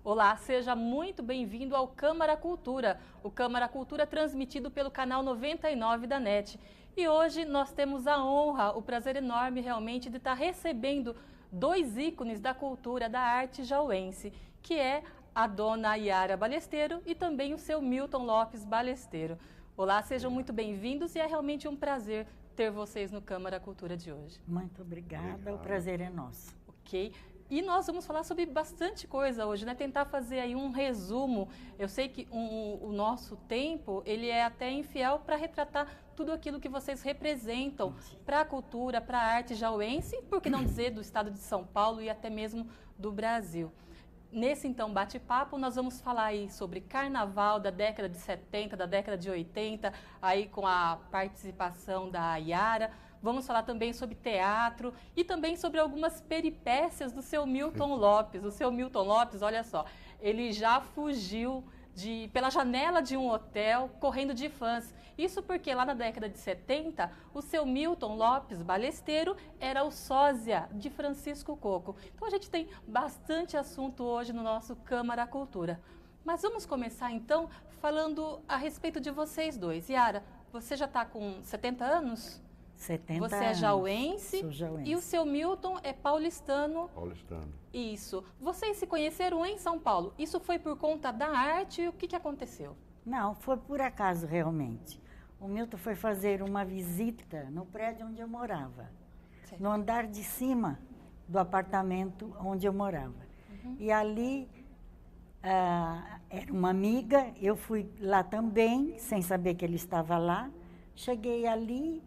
Olá, seja muito bem-vindo ao Câmara Cultura, o Câmara Cultura transmitido pelo canal 99 da NET. E hoje nós temos a honra, o prazer enorme realmente de estar recebendo dois ícones da cultura, da arte jauense, que é a dona Yara Balesteiro e também o seu Milton Lopes Balesteiro. Olá, sejam muito bem-vindos e é realmente um prazer ter vocês no Câmara Cultura de hoje. Muito obrigada, o prazer é nosso. Ok. E nós vamos falar sobre bastante coisa hoje, né? Tentar fazer aí um resumo. Eu sei que o nosso tempo, ele é até infiel para retratar tudo aquilo que vocês representam para a cultura, para a arte jauense, por que não dizer do estado de São Paulo e até mesmo do Brasil. Nesse, então, bate-papo, nós vamos falar aí sobre carnaval da década de 70, da década de 80, aí com a participação da Yara. Vamos falar também sobre teatro e também sobre algumas peripécias do seu Milton Lopes. O seu Milton Lopes, olha só, ele já fugiu pela janela de um hotel correndo de fãs. Isso porque lá na década de 70, o seu Milton Lopes Balesteiro era o sósia de Francisco Coco. Então a gente tem bastante assunto hoje no nosso Câmara Cultura. Mas vamos começar então falando a respeito de vocês dois. Yara, você já está com 70 anos? 70 Você anos. é jauense, Sou jauense. E o seu Milton é paulistano. Paulistano. Isso. Vocês se conheceram em São Paulo. Isso foi por conta da arte e o que aconteceu? Não, foi por acaso realmente. O Milton foi fazer uma visita no prédio onde eu morava. Certo. No andar de cima do apartamento onde eu morava. E ali era uma amiga, eu fui lá também, sem saber que ele estava lá. Cheguei ali,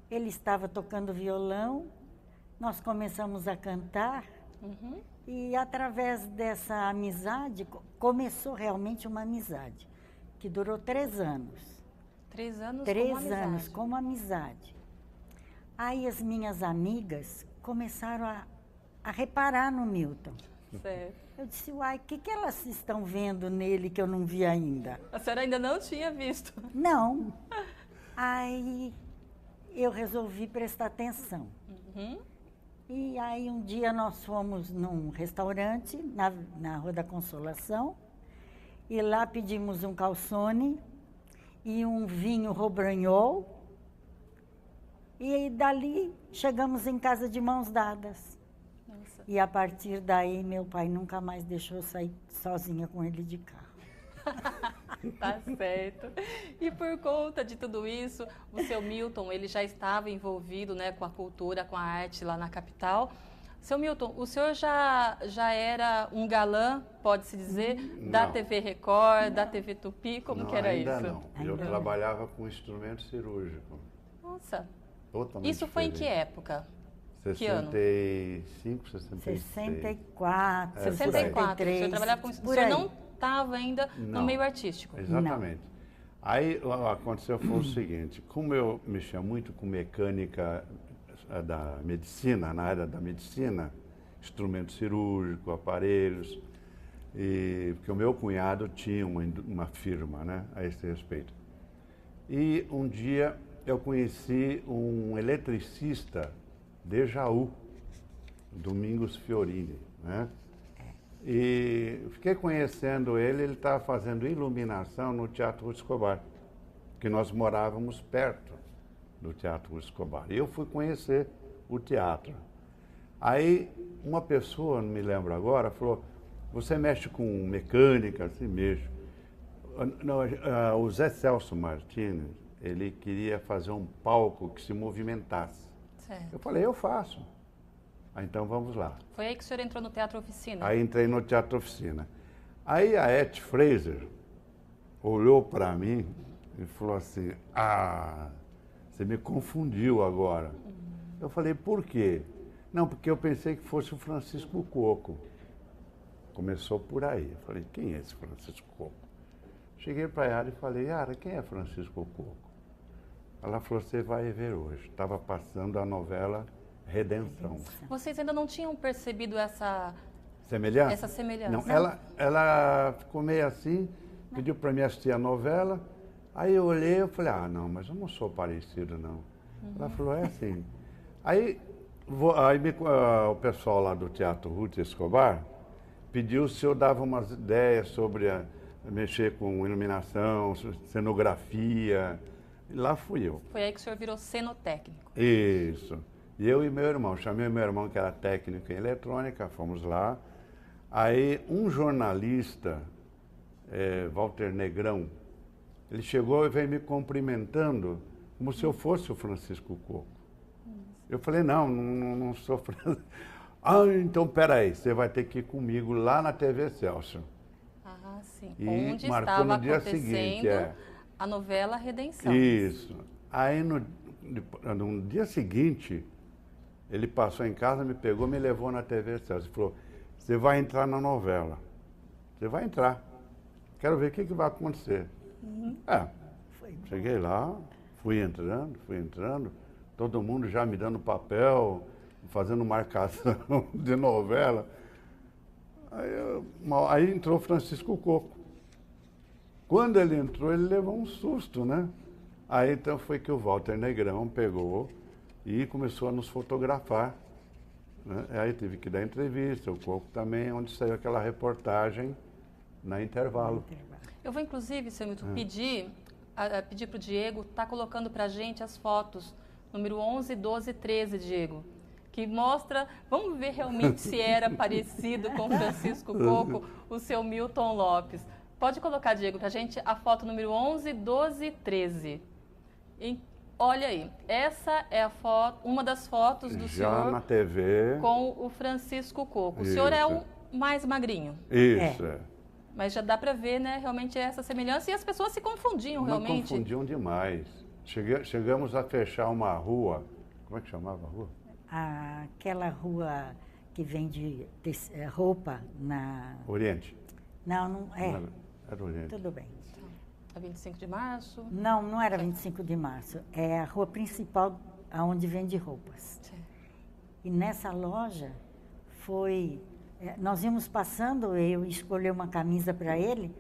ele estava tocando violão, nós começamos a cantar. E através dessa amizade, começou realmente uma amizade, que durou 3 anos. 3 anos como 3 amizade. anos como amizade. Aí as minhas amigas começaram a reparar no Milton. Certo. Eu disse, uai, o que elas estão vendo nele que eu não vi ainda? A senhora ainda não tinha visto. Não. Aí eu resolvi prestar atenção. E aí um dia nós fomos num restaurante na Rua da Consolação e lá pedimos um calçone e um vinho Robrignol e dali chegamos em casa de mãos dadas. Nossa. E a partir daí meu pai nunca mais deixou eu sair sozinha com ele de carro. Tá certo. E por conta de tudo isso, o seu Milton, ele já estava envolvido, né, com a cultura, com a arte lá na capital. Seu Milton, o senhor já era um galã, pode-se dizer, da Não. TV Record, da TV Tupi, como que era ainda isso? Não. Eu Ainda não. trabalhava com instrumento cirúrgico. Nossa, Totalmente isso foi em que diferente. época? Que ano? 65, 66. 64, É, por aí. 64, o senhor 63, trabalhava com isso. O por senhor aí. não estava ainda no Não. meio artístico. Exatamente. Aí aconteceu foi o seguinte, como eu mexia muito com mecânica da medicina, na área da medicina, instrumento cirúrgico, aparelhos, porque o meu cunhado tinha uma firma, né, a esse respeito. E um dia eu conheci um eletricista de Jaú, Domingos Fiorini, né? E fiquei conhecendo ele estava fazendo iluminação no Teatro Ruth Escobar, que nós morávamos perto do Teatro Ruth Escobar. E eu fui conhecer o teatro. Aí uma pessoa, não me lembro agora, falou, você mexe com mecânica? Assim, mexo. Não, o Zé Celso Martins, ele queria fazer um palco que se movimentasse. Certo. Eu falei, eu faço. Ah, então vamos lá. Foi aí que o senhor entrou no Teatro Oficina? Aí entrei no Teatro Oficina. Aí a Eth Fraser olhou para mim e falou assim, você me confundiu agora. Eu falei, por quê? Não, porque eu pensei que fosse o Francisco Coco. Começou por aí. Eu falei, quem é esse Francisco Coco? Cheguei para a Yara e falei, Yara, quem é Francisco Coco? Ela falou, você vai ver hoje. Estava passando a novela Redenção. Vocês ainda não tinham percebido essa Semelhança? semelhança? Não, ela ficou meio assim, pediu para mim assistir a novela, aí eu olhei e falei, não, mas eu não sou parecido, não. Ela falou, é assim. Aí o pessoal lá do Teatro Ruth Escobar pediu se eu dava umas ideias sobre mexer com iluminação, cenografia. E lá fui eu. Foi aí que o senhor virou cenotécnico. Isso. E eu e meu irmão, chamei meu irmão que era técnico em eletrônica, fomos lá. Aí um jornalista, Walter Negrão, ele chegou e veio me cumprimentando como se eu fosse o Francisco Coco. Eu falei, não sou Francisco. Ah, então peraí, você vai ter que ir comigo lá na TV Excelsior. Ah, sim. E onde marcou estava no dia acontecendo seguinte, a novela Redenção. Isso. Aí no dia seguinte, ele passou em casa, me pegou, me levou na TV Excelsior. Ele falou, você vai entrar na novela. Você vai entrar. Quero ver o que vai acontecer. Cheguei lá, fui entrando, todo mundo já me dando papel, fazendo marcação de novela. Aí entrou Francisco Coco. Quando ele entrou, ele levou um susto, né? Aí então foi que o Walter Negrão pegou e começou a nos fotografar, né? Aí tive que dar entrevista, o Coco também, onde saiu aquela reportagem na Intervalo. Eu vou, inclusive, seu Milton, pedir para o Diego estar colocando para a gente as fotos, número 11, 12 e 13, Diego, que mostra, vamos ver realmente se era parecido com Francisco Coco, o seu Milton Lopes. Pode colocar, Diego, para a gente a foto número 11, 12 e 13. Olha aí, essa é a foto, uma das fotos do já senhor na TV com o Francisco Coco. O Isso. senhor é o mais magrinho. Isso, Mas já dá para ver, né, realmente essa semelhança, e as pessoas se confundiam realmente. Confundiam demais. Chegamos a fechar uma rua, como é que chamava a rua? Aquela rua que vende roupa na... Oriente. Não é. Era Oriente. Tudo bem. A 25 de março? Não era 25 de março. É a rua principal onde vende roupas. Sim. E nessa loja nós íamos passando, eu escolhi uma camisa para ele,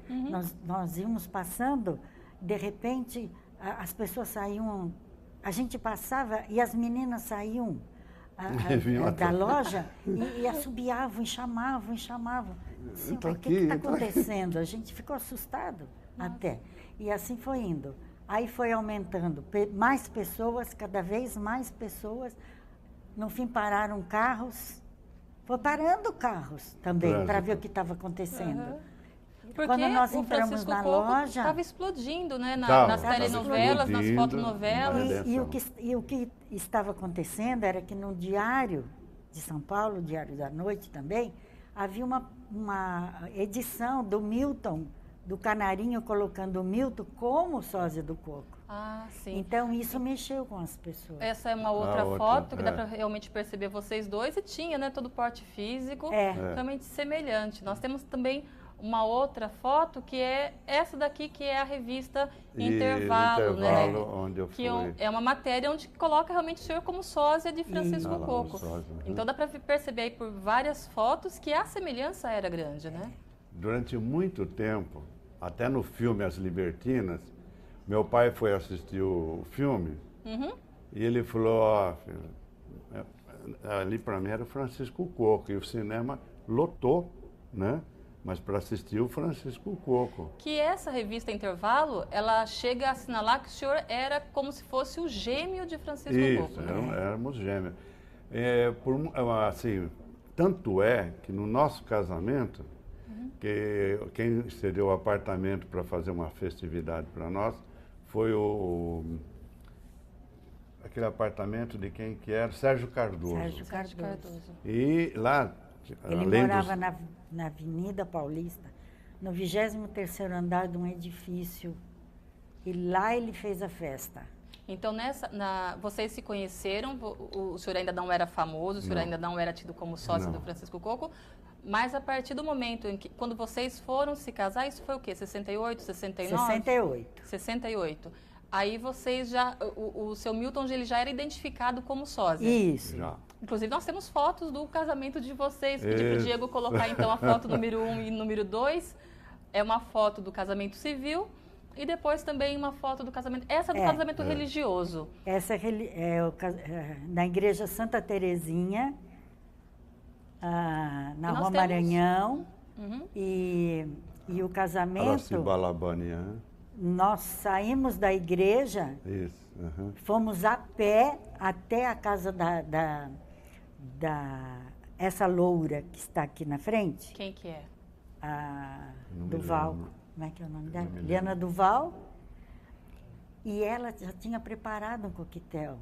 nós íamos passando, de repente as pessoas saíam, a gente passava e as meninas saíam da loja e assobiavam, e chamavam. Assim, o que está acontecendo? A gente ficou assustado até. E assim foi indo. Aí foi aumentando, mais pessoas, cada vez mais pessoas. No fim pararam carros, foi parando carros também, para ver o que estava acontecendo. Porque quando nós o entramos Francisco na Coco loja... Estava explodindo, né? Nas Tava telenovelas, nas explodindo, fotonovelas. E o que estava acontecendo era que no Diário de São Paulo, Diário da Noite também, havia uma edição do Milton, do Canarinho, colocando o Milton como sósia do Coco. Ah, sim. Então, isso mexeu com as pessoas. Essa é uma outra foto que dá para realmente perceber vocês dois. E tinha, né, todo o porte físico realmente semelhante. Nós temos também uma outra foto que é essa daqui, que é a revista Intervalo, né? Onde eu que fui. é uma matéria onde coloca realmente o senhor como sósia de Francisco Coco. Então dá para perceber aí por várias fotos que a semelhança era grande, né? Durante muito tempo, até no filme As Libertinas, meu pai foi assistir o filme e ele falou, filho, ali para mim era o Francisco Coco, e o cinema lotou, né? Mas para assistir o Francisco Coco. Que essa revista Intervalo, ela chega a assinalar que o senhor era como se fosse o gêmeo de Francisco Coco. Isso, éramos gêmeos. Assim, tanto é que no nosso casamento, que quem cedeu o apartamento para fazer uma festividade para nós foi aquele apartamento de quem que era? Sérgio Cardoso. Sérgio Cardoso. E lá... Ele morava na Avenida Paulista, no 23º andar de um edifício. E lá ele fez a festa. Então, vocês se conheceram, o senhor ainda não era famoso, o senhor ainda não era tido como sócio do Francisco Coco, mas a partir do momento em que, quando vocês foram se casar, isso foi o quê? 68, 69? 68. 68. Aí vocês já, o seu Milton, ele já era identificado como sósia. Isso. Já. Inclusive, nós temos fotos do casamento de vocês. Pedi para o Diego colocar, então, a foto número 1 e número 2. É uma foto do casamento civil e depois também uma foto do casamento... Essa é do casamento religioso. Essa é na Igreja Santa Terezinha, na Rua Maranhão. e o casamento... Araci Balabanian. Nós saímos da igreja, Isso. fomos a pé até a casa essa loura que está aqui na frente. Quem que é? A Não me Duval. lembro. Como é que é o nome dela? Não me Liana Duval. E ela já tinha preparado um coquetel.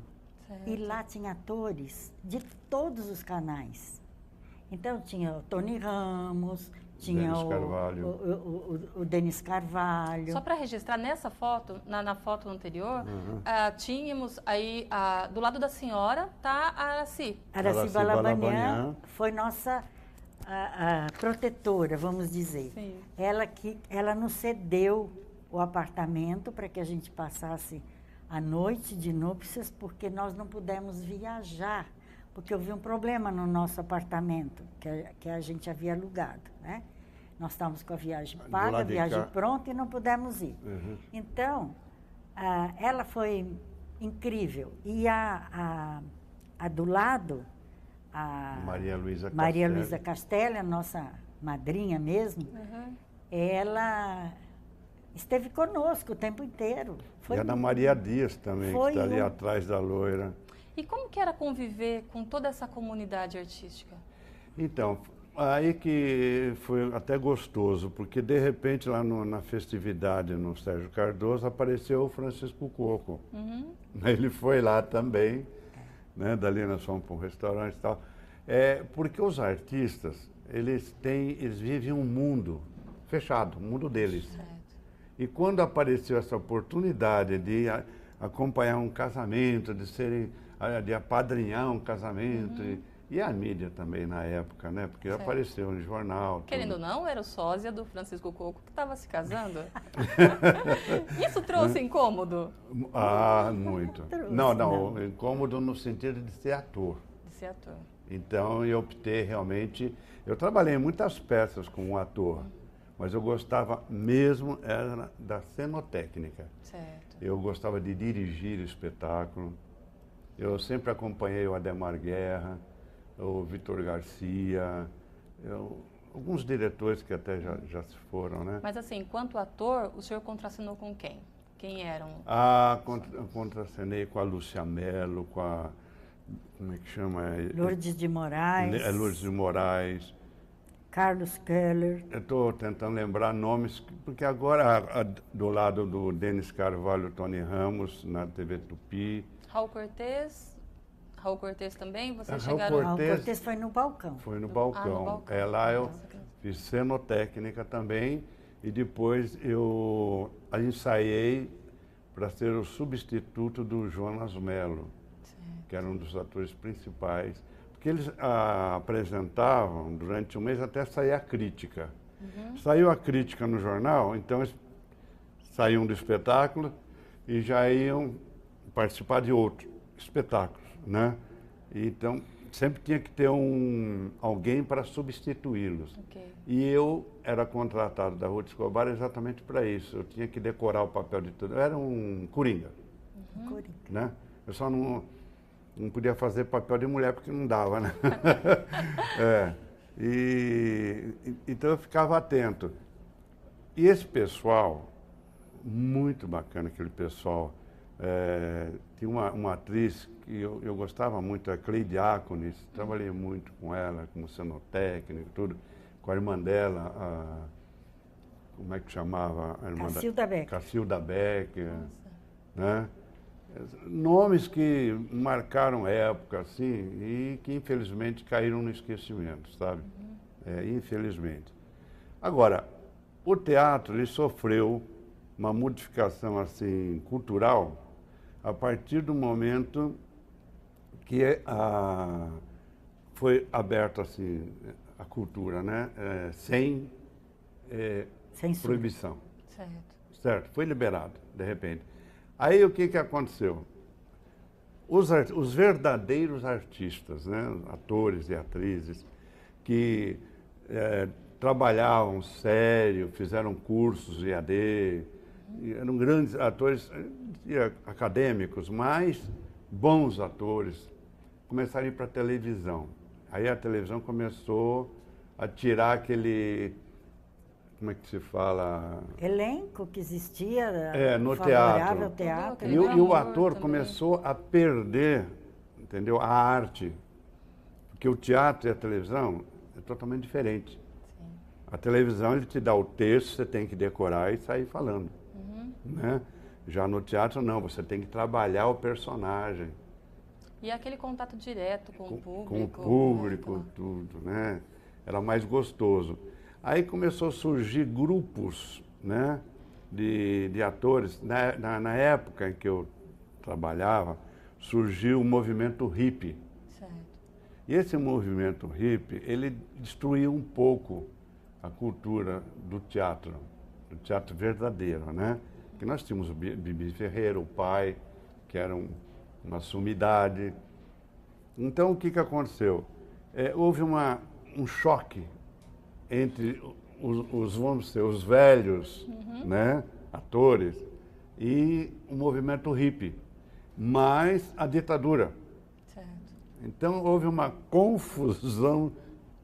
Certo. E lá tinha atores de todos os canais. Então tinha o Tony Ramos, tinha Denis Carvalho. o Denis Carvalho. Só para registrar, nessa foto, na foto anterior, tínhamos aí, do lado da senhora, tá a Araci. Araci Balabanian foi nossa a protetora, vamos dizer. Sim. Ela nos cedeu o apartamento para que a gente passasse a noite de núpcias, porque nós não pudemos viajar, porque houve um problema no nosso apartamento, que a gente havia alugado, né? Nós estávamos com a viagem paga, a viagem pronta e não pudemos ir. Então, ela foi incrível. E a do lado, a Maria Luísa Castelli, a nossa madrinha mesmo, ela esteve conosco o tempo inteiro. E a Ana Maria Dias também, que está ali atrás da loira. E como que era conviver com toda essa comunidade artística? Então, aí que foi até gostoso, porque de repente lá na festividade no Sérgio Cardoso apareceu o Francisco Coco. Ele foi lá também, né? Dali nós fomos para um restaurante e tal. Porque os artistas, eles vivem um mundo fechado, o mundo deles. Certo. E quando apareceu essa oportunidade de acompanhar um casamento, de apadrinhar um casamento, e a mídia também na época, né? Porque apareceu no jornal. Querendo ou não, era o sósia do Francisco Coco que estava se casando. Isso trouxe incômodo? Muito. Não, incômodo no sentido de ser ator. De ser ator. Então eu optei realmente. Eu trabalhei em muitas peças como ator, mas eu gostava mesmo era da cenotécnica. Certo. Eu gostava de dirigir o espetáculo. Eu sempre acompanhei o Ademar Guerra, o Vitor Garcia, alguns diretores que até já se foram, né? Mas assim, enquanto ator, o senhor contracenou com quem? Quem eram? Contracenei com a Lúcia Mello, com a... Como é que chama? Lourdes de Moraes. Lourdes de Moraes. Carlos Keller. Eu estou tentando lembrar nomes, porque agora, do lado do Denis Carvalho, Tony Ramos, na TV Tupi. Raul Cortez também? Vocês Raul chegaram... Raul Cortez foi no balcão. Foi no balcão. No balcão. Lá eu fiz cenotécnica também, e depois eu ensaiei para ser o substituto do Jonas Mello, que era um dos atores principais. Porque eles apresentavam durante um mês até sair a crítica. Saiu a crítica no jornal, então eles saíam do espetáculo e já iam participar de outros espetáculos, né? Então sempre tinha que ter alguém para substituí-los. E eu era contratado da Ruth Escobar exatamente para isso. Eu tinha que decorar o papel de tudo. Eu era um coringa, né? Eu só não podia fazer papel de mulher porque não dava, né? Então eu ficava atento. E esse pessoal, muito bacana aquele pessoal, tinha uma atriz que eu gostava muito, a Cleide Diáconis, trabalhei muito com ela, como cenotécnica, tudo, com a irmã dela, como é que chamava? A irmã Cacilda Becker. Cacilda Becker, né? Nomes que marcaram época, assim, e que infelizmente caíram no esquecimento, sabe? Infelizmente. Agora, o teatro, ele sofreu uma modificação, assim, cultural a partir do momento que foi aberta, assim, a cultura, né? Sem proibição. Certo? Foi liberado, de repente. Aí o que aconteceu? Os verdadeiros artistas, né, atores e atrizes, que trabalhavam sério, fizeram cursos de EAD, eram grandes atores acadêmicos, mas bons atores, começaram a ir para a televisão. Aí a televisão começou a tirar aquele, como é que se fala? Elenco que existia, no favorável ao teatro. teatro. E o ator também. começou a perder, entendeu? A arte. Porque o teatro e a televisão é totalmente diferente. Sim. A televisão, ele te dá o texto, você tem que decorar e sair falando. Né? Já no teatro, não, você tem que trabalhar o personagem. E aquele contato direto com o público. Com o público, tudo, né? Era mais gostoso. Aí começou a surgir grupos, né, de atores. Na época em que eu trabalhava, surgiu o movimento hippie. Certo. E esse movimento hippie, ele destruiu um pouco a cultura do teatro verdadeiro, né? Que nós tínhamos o Bibi Ferreira, o pai, que era uma sumidade. Então, o que aconteceu? Houve um choque entre vamos dizer, os velhos, né, atores e o movimento hippie, mais a ditadura. Certo. Então, houve uma confusão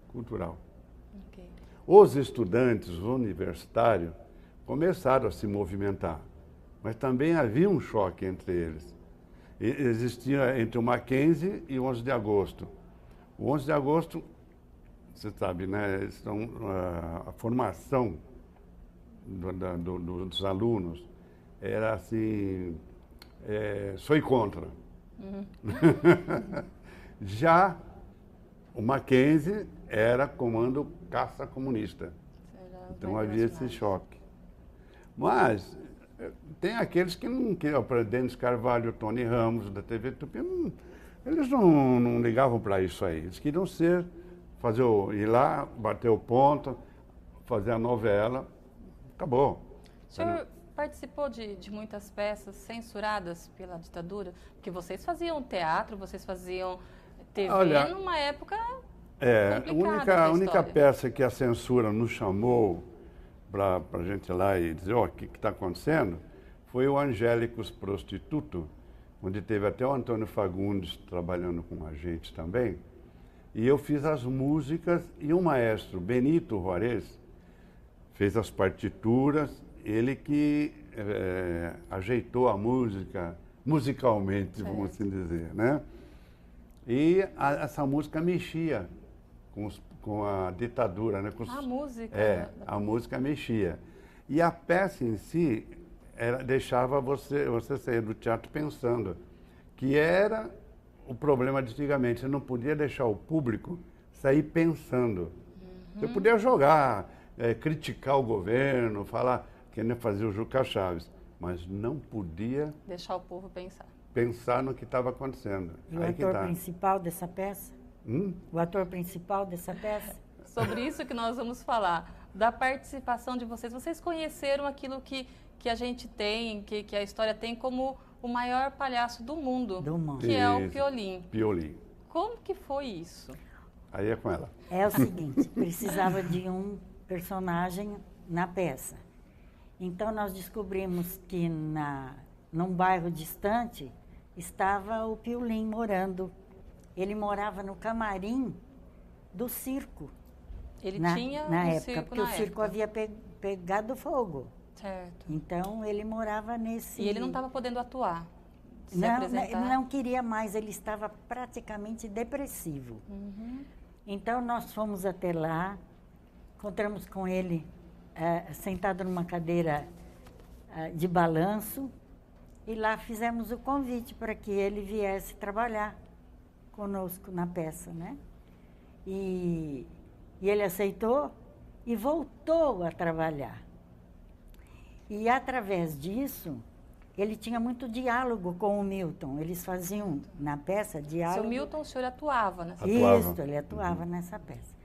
cultural. Okay. Os estudantes universitários começaram a se movimentar, mas também havia um choque entre eles. Existia entre o Mackenzie e o 11 de agosto. O 11 de agosto, você sabe, né, a formação dos alunos era assim, sou contra. Já o Mackenzie era comando caça comunista. Então havia esse choque. Mas tem aqueles que não queriam, o Denis Carvalho, o Tony Ramos, da TV Tupi, eles não ligavam para isso aí. Eles queriam ir lá, bater o ponto, fazer a novela, acabou. O senhor participou de muitas peças censuradas pela ditadura? Porque vocês faziam teatro, vocês faziam TV. Olha, numa época complicada a única peça que a censura nos chamou para a gente ir lá e dizer, o que está acontecendo, foi o Angélicos Prostituto, onde teve até o Antônio Fagundes trabalhando com a gente também. E eu fiz as músicas e o maestro Benito Juarez fez as partituras, ele que ajeitou a música musicalmente, vamos assim dizer, né? E essa música mexia com a ditadura, né? A música? A música mexia. E a peça em si deixava você sair do teatro pensando que era o problema de antigamente. Você não podia deixar o público sair pensando. Você podia jogar, criticar o governo, falar que nem fazia o Juca Chaves, mas não podia deixar o povo pensar no que estava acontecendo. E o ator principal dessa peça? O ator principal dessa peça? Sobre isso que nós vamos falar, da participação de vocês. Vocês conheceram aquilo que a gente tem, que a história tem como o maior palhaço do mundo. Que é o Piolim. Piolim. Como que foi isso? Aí é com ela. É o seguinte, precisava de um personagem na peça. Então nós descobrimos que num bairro distante estava o Piolim morando. Ele morava no camarim do circo. Ele tinha na um época, circo porque o circo havia pegado fogo. Certo. Então ele morava nesse. E ele não estava podendo atuar. Ele não queria mais, ele estava praticamente depressivo. Então nós fomos até lá, encontramos com ele sentado numa cadeira de balanço e lá fizemos o convite para que ele viesse trabalhar conosco na peça, né? E ele aceitou e voltou a trabalhar. E através disso, ele tinha muito diálogo com o Milton. Eles faziam na peça diálogo. Seu Milton, o senhor atuava nessa peça? Isso, ele atuava nessa peça.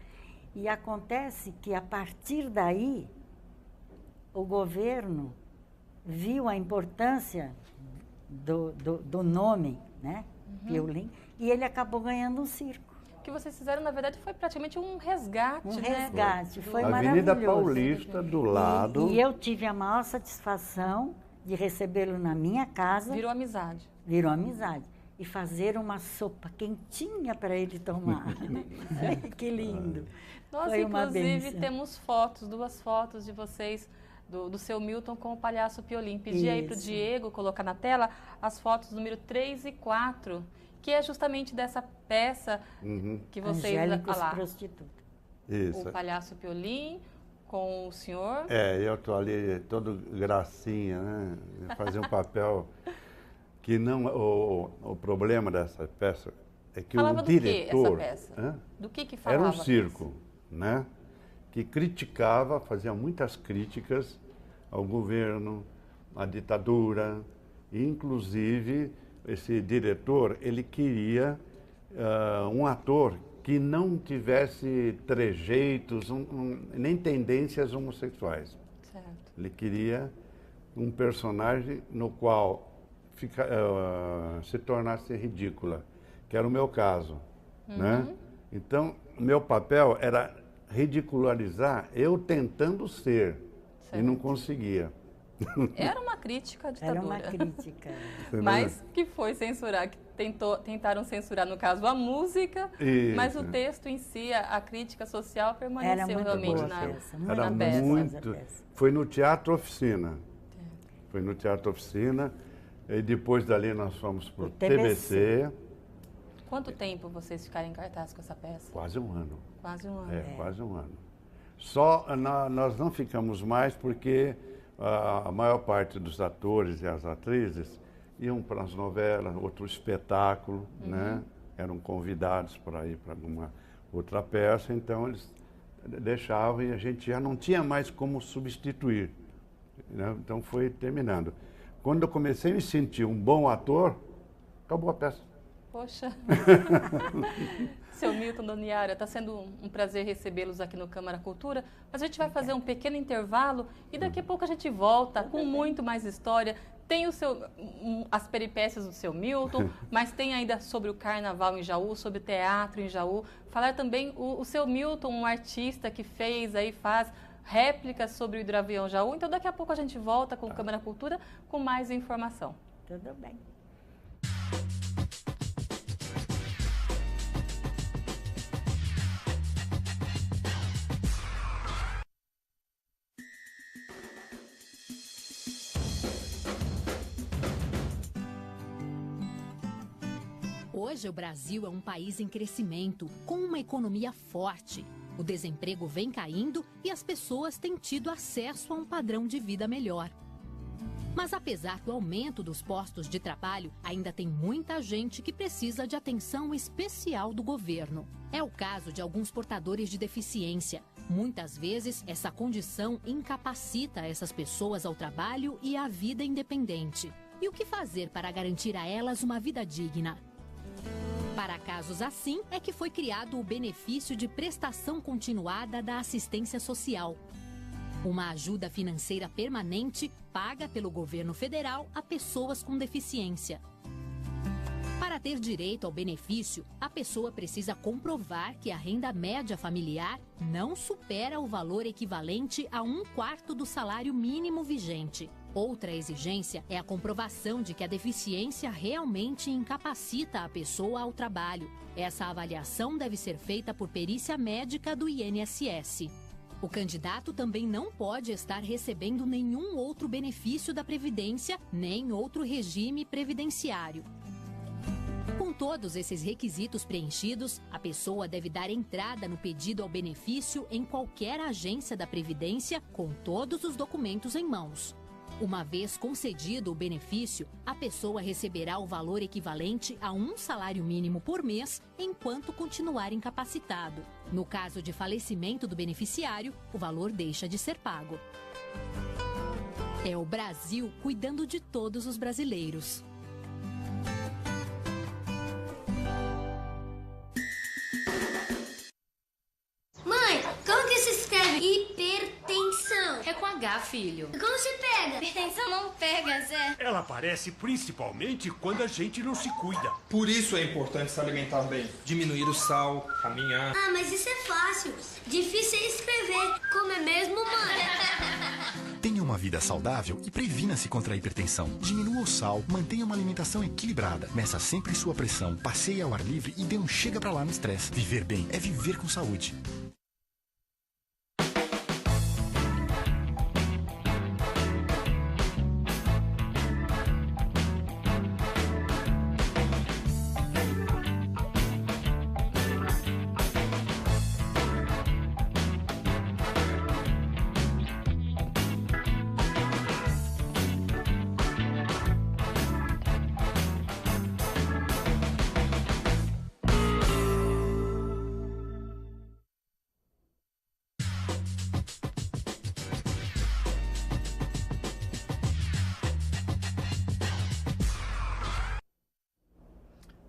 E acontece que a partir daí, o governo viu a importância do nome, né? Piolim, e ele acabou ganhando um circo. O que vocês fizeram, na verdade, foi praticamente um resgate, né? Resgate, foi Avenida maravilhoso. Paulista, do lado. E eu tive a maior satisfação de recebê-lo na minha casa. Virou amizade. Virou amizade. e fazer uma sopa quentinha para ele tomar. Que lindo. Nós, Foi uma inclusive, bênção. temos fotos, 2 fotos de vocês, do seu Milton com o palhaço Piolim. Pedi aí para o Isso. Diego colocar na tela as fotos número 3 e 4, que é justamente dessa peça que vocês... Angélicos lá, prostitutas. Isso. o palhaço Piolim com o senhor. Eu estou ali todo gracinha, né? Fazer um papel que não... O problema dessa peça é que Falava o do que diretor... essa peça? Hã? Do que falava? Era um circo, né? Que criticava, fazia muitas críticas ao governo, à ditadura. E, inclusive, esse diretor, ele queria um ator que não tivesse trejeitos, nem tendências homossexuais. Certo. Ele queria um personagem no qual se tornasse ridícula, que era o meu caso, né? Então, meu papel era ridicularizar eu tentando ser, e não conseguia. Era uma crítica à ditadura. Era uma crítica. Mas que foi censurar, que tentaram censurar, no caso, a música, Isso. mas o texto em si, a crítica social permaneceu Era muito realmente boa na, a peça, Era na peça. muito. Foi no Teatro Oficina. Foi no Teatro Oficina. E depois dali nós fomos para o TBC. Quanto tempo vocês ficaram em cartaz com essa peça? Quase um ano. Quase um ano. Quase um ano. Só nós não ficamos mais porque a maior parte dos atores e as atrizes iam para as novelas, outro espetáculo, né? Eram convidados para ir para alguma outra peça, então eles deixavam e a gente já não tinha mais como substituir, né? Então foi terminando. Quando eu comecei a me sentir um bom ator, acabou a peça. Poxa. Seu Milton, Dona Yara, está sendo um prazer recebê-los aqui no Câmara Cultura, mas a gente vai fazer um pequeno intervalo e daqui a pouco a gente volta com muito mais história. Tem as peripécias do seu Milton, mas tem ainda sobre o carnaval em Jaú, sobre o teatro em Jaú. Falar também o seu Milton, um artista que faz réplicas sobre o hidroavião Jaú. Então daqui a pouco a gente volta com o Câmara Cultura com mais informação. Tudo bem. Hoje, o Brasil é um país em crescimento, com uma economia forte. O desemprego vem caindo e as pessoas têm tido acesso a um padrão de vida melhor. Mas apesar do aumento dos postos de trabalho, ainda tem muita gente que precisa de atenção especial do governo. É o caso de alguns portadores de deficiência. Muitas vezes, essa condição incapacita essas pessoas ao trabalho e à vida independente. E o que fazer para garantir a elas uma vida digna? Para casos assim, é que foi criado o benefício de prestação continuada da assistência social. Uma ajuda financeira permanente paga pelo governo federal a pessoas com deficiência. Para ter direito ao benefício, a pessoa precisa comprovar que a renda média familiar não supera o valor equivalente a 1/4 do salário mínimo vigente. Outra exigência é a comprovação de que a deficiência realmente incapacita a pessoa ao trabalho. Essa avaliação deve ser feita por perícia médica do INSS. O candidato também não pode estar recebendo nenhum outro benefício da Previdência, nem outro regime previdenciário. Com todos esses requisitos preenchidos, a pessoa deve dar entrada no pedido ao benefício em qualquer agência da Previdência com todos os documentos em mãos. Uma vez concedido o benefício, a pessoa receberá o valor equivalente a 1 salário mínimo por mês enquanto continuar incapacitado. No caso de falecimento do beneficiário, o valor deixa de ser pago. É o Brasil cuidando de todos os brasileiros. Mãe, como que se escreve hipertensão? É com H, filho. Como se pega? Hipertensão não pega, Zé. Ela aparece principalmente quando a gente não se cuida. Por isso é importante se alimentar bem. Diminuir o sal, caminhar. Ah, mas isso é fácil. Difícil é escrever. Como é mesmo, mãe? Tenha uma vida saudável e previna-se contra a hipertensão. Diminua o sal, mantenha uma alimentação equilibrada. Meça sempre sua pressão, passeie ao ar livre e dê um chega pra lá no estresse. Viver bem é viver com saúde.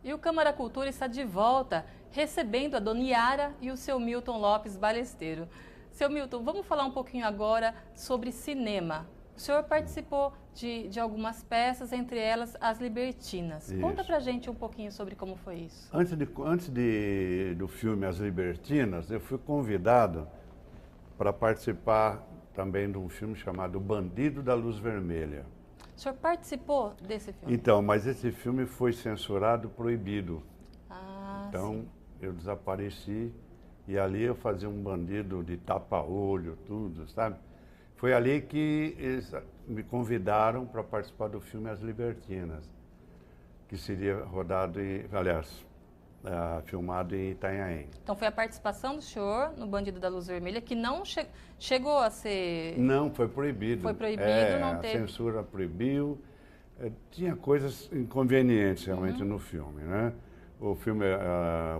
E o Câmara Cultura está de volta, recebendo a Dona Yara e o seu Milton Lopes Balesteiro. Seu Milton, vamos falar um pouquinho agora sobre cinema. O senhor participou de algumas peças, entre elas As Libertinas. Isso. Conta pra gente um pouquinho sobre como foi isso. Antes do filme As Libertinas, eu fui convidado para participar também de um filme chamado Bandido da Luz Vermelha. O senhor participou desse filme? Então, mas esse filme foi censurado, proibido. Então, sim. Eu desapareci e ali eu fazia um bandido de tapa-olho, tudo, sabe? Foi ali que eles me convidaram para participar do filme As Libertinas, que seria rodado filmado em Itanhaém. Então foi a participação do senhor no Bandido da Luz Vermelha que não chegou a ser... Não, foi proibido. Foi proibido, não teve... A censura proibiu. Tinha coisas inconvenientes realmente no filme, né? O filme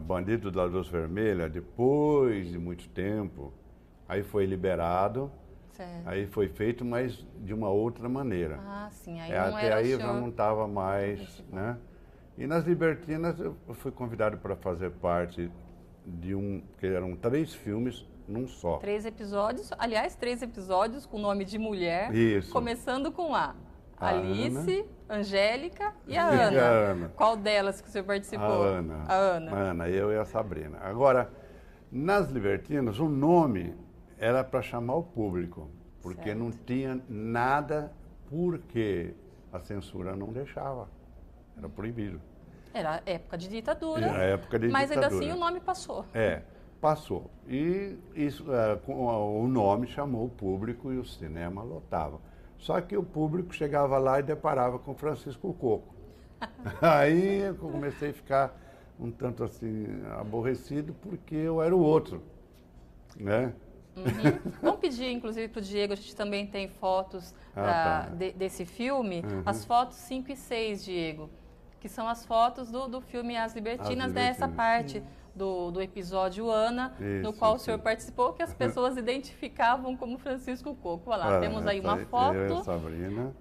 Bandido da Luz Vermelha, depois de muito tempo, aí foi liberado, certo. Aí foi feito, mas de uma outra maneira. Ah, sim. Aí não até era aí o senhor... já não estava mais, né? E nas Libertinas eu fui convidado para fazer parte de que eram 3 filmes num só. 3 episódios, aliás, 3 episódios com nome de mulher, Isso. Começando com a Alice, Ana. Angélica e a Ana. E a Ana. Qual delas que o senhor participou? A Ana. A Ana. A Ana, eu e a Sabrina. Agora, nas Libertinas, o nome era para chamar o público, porque certo. Não tinha nada, porque a censura não deixava. Era proibido. Era época de ditadura. Era época de mas ditadura. ainda assim o nome passou. Passou. E isso, o nome chamou o público e o cinema lotava. Só que o público chegava lá e deparava com Francisco Coco. Aí eu comecei a ficar um tanto assim aborrecido porque eu era o outro, né? Uhum. Vamos pedir, inclusive, para o Diego, a gente também tem fotos desse filme, as fotos 5 e 6, Diego, que são as fotos do filme As Libertinas, dessa parte do episódio Ana, no qual o senhor participou, que as pessoas identificavam como Francisco Coco. Olha lá, temos aí uma foto. Eu e a Sabrina.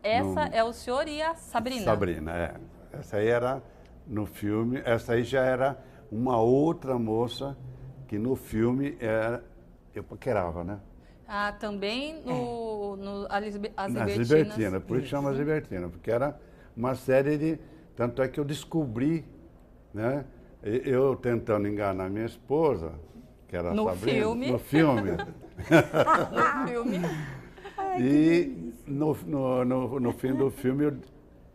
Essa é o senhor e a Sabrina. Sabrina, Essa aí era no filme, essa aí já era uma outra moça que no filme eu paquerava, né? Ah, também As Nas Libertinas. Libertinas, por isso chama As Libertinas, porque era uma série de... Tanto é que eu descobri, né? Eu tentando enganar minha esposa, que era a Sabrina. No filme. No filme. E no fim do filme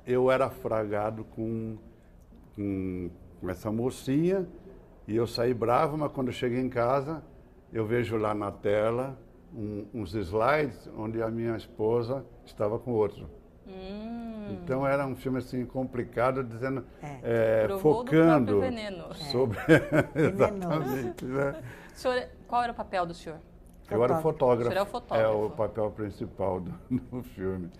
eu era fragado com essa mocinha e eu saí bravo, mas quando eu cheguei em casa, eu vejo lá na tela uns slides onde a minha esposa estava com outro. Então era um filme assim complicado, dizendo, focando do veneno. sobre exatamente. Né? Senhor, qual era o papel do senhor? Eu era o fotógrafo. O senhor é o fotógrafo. É o papel principal do filme.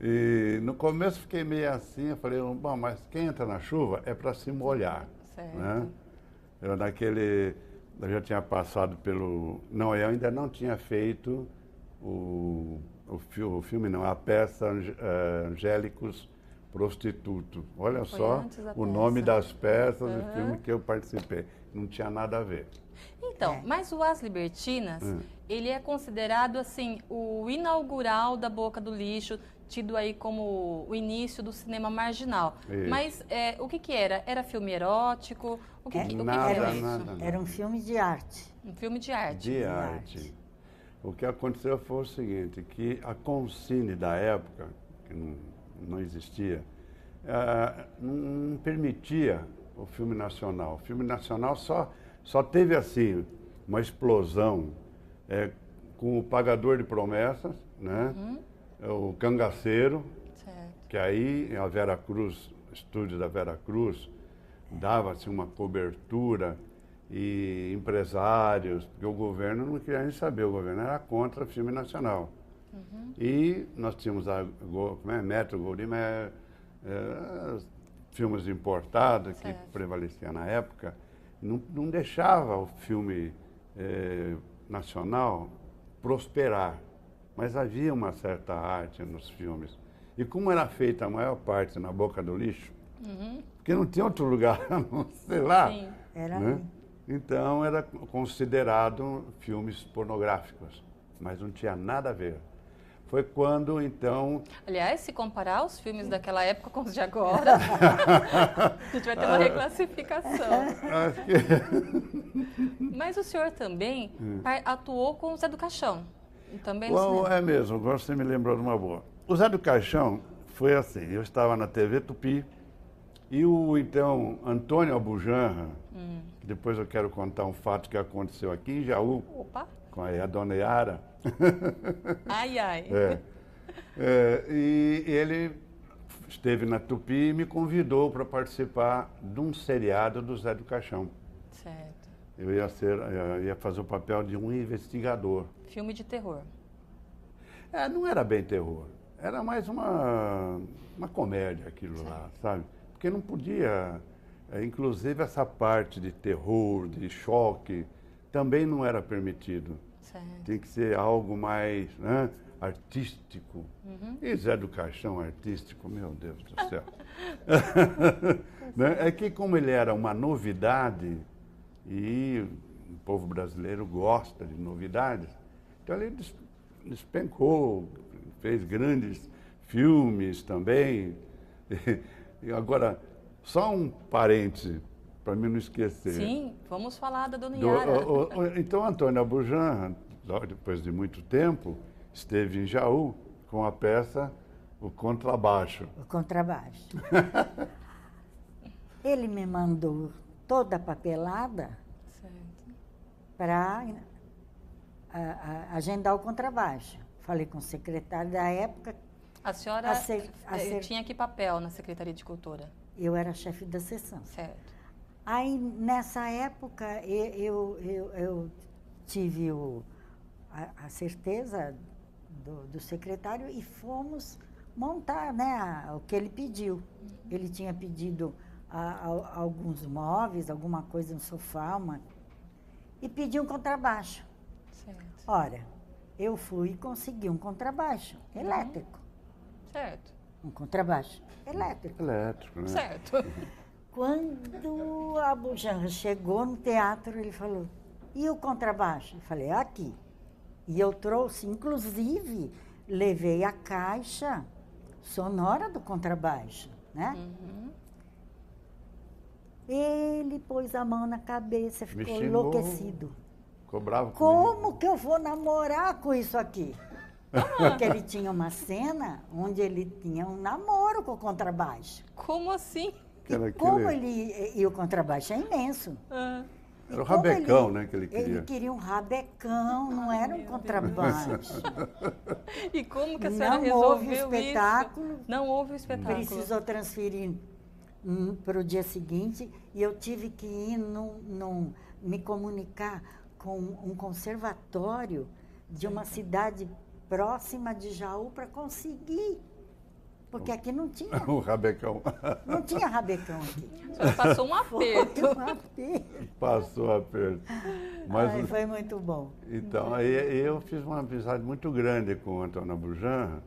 E no começo fiquei meio assim, eu falei, bom, mas quem entra na chuva é para se molhar. Certo. Né? Eu já tinha passado pelo... Não, eu ainda não tinha feito o filme, não, a peça Angélicos Prostituto. Olha só o nome das peças do filme que eu participei. Não tinha nada a ver. Então, mas o As Libertinas, ele é considerado, assim, o inaugural da Boca do Lixo, tido aí como o início do cinema marginal. Isso. Mas o que era? Era filme erótico? O que Nada, era isso? nada. Era um filme de arte. Um filme de arte. De arte. O que aconteceu foi o seguinte, que a Conscine da época, que não existia, não permitia o filme nacional. O filme nacional só teve, assim, uma explosão com o Pagador de Promessas, né? O Cangaceiro, Certo. que aí a Vera Cruz, o estúdio da Vera Cruz, dava-se uma cobertura e empresários, porque o governo não queria nem saber, o governo era contra o filme nacional. E nós tínhamos a Metro Goldwyn Mayer, filmes importados que prevaleciam na época, não deixava o filme nacional prosperar, mas havia uma certa arte nos filmes. E como era feita a maior parte na boca do lixo, porque não tinha outro lugar, sei lá. Sim. Era né? ali. Então era considerado filmes pornográficos, mas não tinha nada a ver. Foi quando, então... Aliás, se comparar os filmes daquela época com os de agora, a gente vai ter uma reclassificação. Acho que... Mas o senhor também atuou com o Zé do Caixão. Também no Bom, cinema. é mesmo, agora você me lembrou de uma boa. O Zé do Caixão foi assim, eu estava na TV Tupi e o, então, Antônio Abujanra, que depois eu quero contar um fato que aconteceu aqui em Jaú, Opa! com a dona Yara. Ai, ai. E ele esteve na Tupi e me convidou para participar de um seriado do Zé do Caixão. Certo. Eu ia fazer o papel de um investigador. Filme de terror. Não era bem terror, era mais uma comédia aquilo lá, sabe? Porque não podia, inclusive essa parte de terror, de choque, também não era permitido. Certo. Tem que ser algo mais, né, artístico. E Zé do Caixão artístico, meu Deus do céu. Né? É que como ele era uma novidade, e o povo brasileiro gosta de novidades, então ele despencou, fez grandes filmes também. E agora, só um parêntese, para mim não esquecer. Sim, vamos falar da dona Yara. Então, Antônio Abujanra, depois de muito tempo, esteve em Jaú com a peça O Contrabaixo. O Contrabaixo. Ele me mandou toda a papelada para agendar o contrabaixo. Falei com o secretário da época. A senhora tinha que papel na Secretaria de Cultura? Eu era chefe da seção. Certo. Aí, nessa época, eu tive a certeza do secretário e fomos montar, né, o que ele pediu. Ele tinha pedido alguns móveis, alguma coisa, um sofá, e pediu um contrabaixo. Certo. Ora, eu fui e consegui um contrabaixo elétrico. Certo. Um contrabaixo elétrico. Elétrico, né? Certo. Quando a Abujanra chegou no teatro, ele falou, e o contrabaixo? Eu falei, aqui. E eu trouxe, inclusive, levei a caixa sonora do contrabaixo, né? Ele pôs a mão na cabeça, ficou enlouquecido. Ficou bravo Como que eu vou namorar com isso aqui? Porque ele tinha uma cena onde ele tinha um namoro com o contrabaixo. Como assim? E o contrabaixo é imenso. Era o rabecão, né, que ele queria. Ele queria um rabecão, não era um contrabaixo. E como que a senhora resolveu isso? Espetáculo, não houve o espetáculo. Precisou transferir para o dia seguinte e eu tive que ir me comunicar com um conservatório de uma cidade próxima de Jaú para conseguir. Porque aqui não tinha. O rabecão. Não tinha rabecão aqui. A senhora passou um aperto. Foi um aperto. Passou aperto. Mas, foi muito bom. Então, aí eu fiz uma amizade muito grande com o Antônio Abujanra,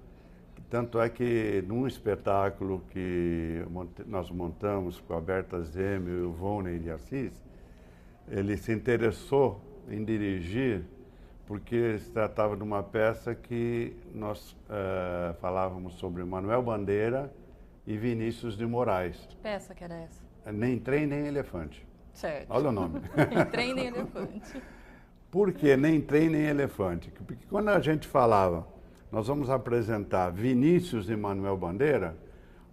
tanto é que num espetáculo que nós montamos com a Berta Zeme e o Volney de Assis, ele se interessou em dirigir, porque se tratava de uma peça que nós falávamos sobre Manuel Bandeira e Vinícius de Moraes. Que peça que era essa? Nem Trem, nem Elefante. Certo. Olha o nome. Nem Trem, nem Elefante. Por que nem trem nem elefante? Porque quando a gente falava, nós vamos apresentar Vinícius e Manuel Bandeira,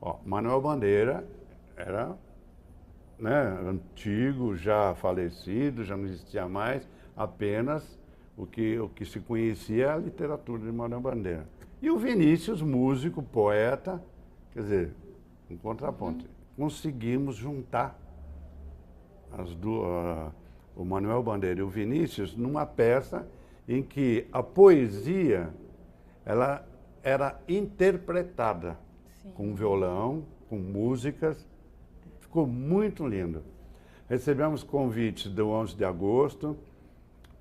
ó, Manuel Bandeira era, né, antigo, já falecido, já não existia mais, apenas o que se conhecia é a literatura de Manuel Bandeira. E o Vinícius, músico, poeta, quer dizer, um contraponto. Conseguimos juntar as duas, o Manuel Bandeira e o Vinícius numa peça em que a poesia ela era interpretada com violão, com músicas. Ficou muito lindo. Recebemos convites do 11 de agosto,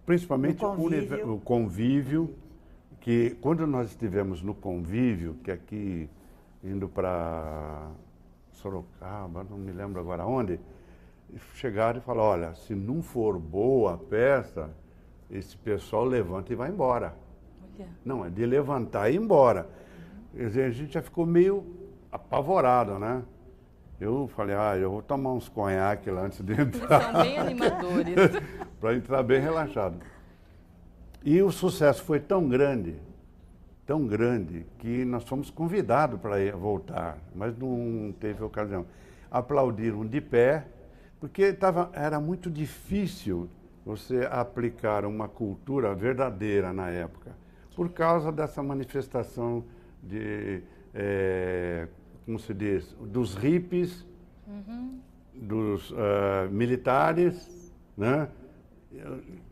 principalmente o convívio, que quando nós estivemos no convívio, que aqui indo para Sorocaba, não me lembro agora onde, chegaram e falaram, olha, se não for boa a peça, esse pessoal levanta e vai embora. Não, é de levantar e ir embora. Quer dizer, a gente já ficou meio apavorado, né? Eu falei, eu vou tomar uns conhaque lá antes de entrar. São bem animadores. Para entrar bem relaxado. E o sucesso foi tão grande, que nós fomos convidados para voltar, mas não teve ocasião. Aplaudiram de pé, porque era muito difícil você aplicar uma cultura verdadeira na época, por causa dessa manifestação de, como se diz, dos hippies, dos militares, né?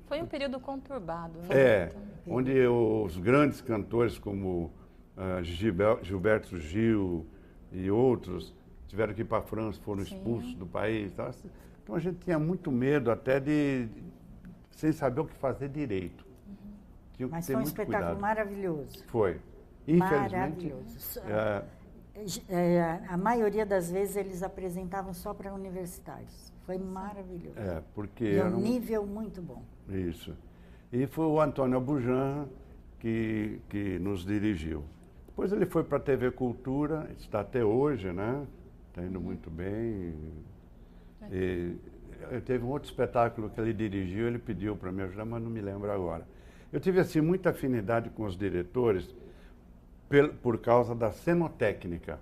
Foi um período conturbado, né? Onde os grandes cantores como Gilberto Gil e outros tiveram que ir para a França, foram expulsos do país. Então a gente tinha muito medo até sem saber o que fazer direito. Tinha que Mas ter foi um muito espetáculo cuidado. maravilhoso. Foi. Infelizmente. Maravilhoso. A maioria das vezes eles apresentavam só para universitários. Foi maravilhoso. Porque e um nível muito bom. Isso. E foi o Antônio Abujan que nos dirigiu. Depois ele foi para a TV Cultura, está até hoje, né? Está indo muito bem. E teve um outro espetáculo que ele dirigiu, ele pediu para me ajudar, mas não me lembro agora. Eu tive assim muita afinidade com os diretores por causa da cenotécnica.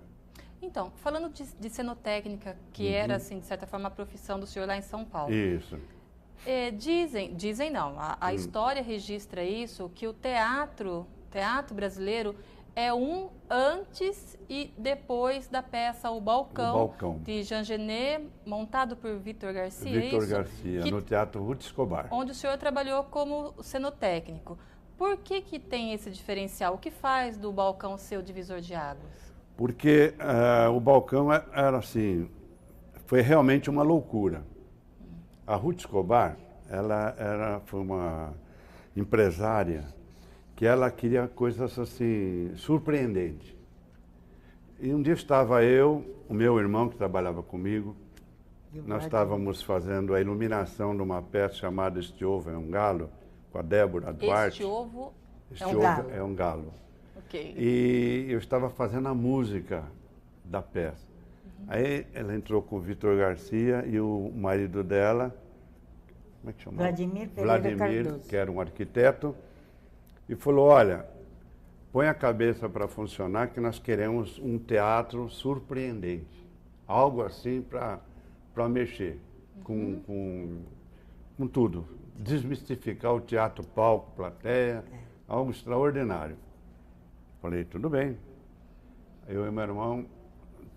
Então, falando de cenotécnica, que era, assim, de certa forma, a profissão do senhor lá em São Paulo. Isso. Dizem não, a história registra isso, que o teatro brasileiro é antes e depois da peça O Balcão, de Jean Genet, montado por Vítor Garcia. Vítor Garcia, no Teatro Ruth Escobar. Onde o senhor trabalhou como cenotécnico. Por que tem esse diferencial? O que faz do Balcão ser o divisor de águas? Porque o Balcão era assim, foi realmente uma loucura. A Ruth Escobar, foi uma empresária que ela queria coisas assim, surpreendentes. E um dia estava eu, o meu irmão que trabalhava comigo, nós estávamos fazendo a iluminação de uma peça chamada Este Ovo é um Galo, com a Débora Duarte. Este ovo é um galo. Okay. E eu estava fazendo a música da peça. Aí ela entrou com o Vítor Garcia e o marido dela, como é que chamava? Vladimir Pereira Cardoso, que era um arquiteto, e falou, olha, põe a cabeça para funcionar que nós queremos um teatro surpreendente. Algo assim para mexer com tudo. Desmistificar o teatro, palco, plateia, algo extraordinário. Falei, tudo bem. Eu e meu irmão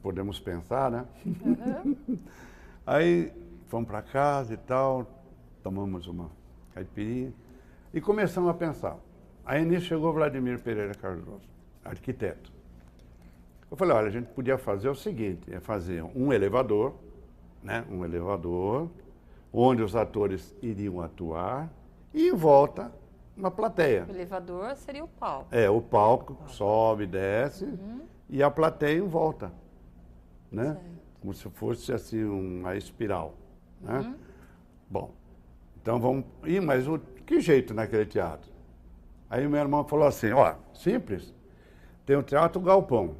podemos pensar, né? Aí fomos para casa e tal, tomamos uma caipirinha e começamos a pensar. Aí nisso chegou Vladimir Pereira Cardoso, arquiteto. Eu falei, olha, a gente podia fazer o seguinte, fazer um elevador, né? Um elevador, onde os atores iriam atuar e em volta uma plateia. O elevador seria o palco. O palco sobe, desce e a plateia em volta, né? Certo. Como se fosse assim uma espiral, né? Bom, então vamos... mas que jeito naquele teatro? Aí meu irmão falou assim, simples, tem o Teatro Galpão,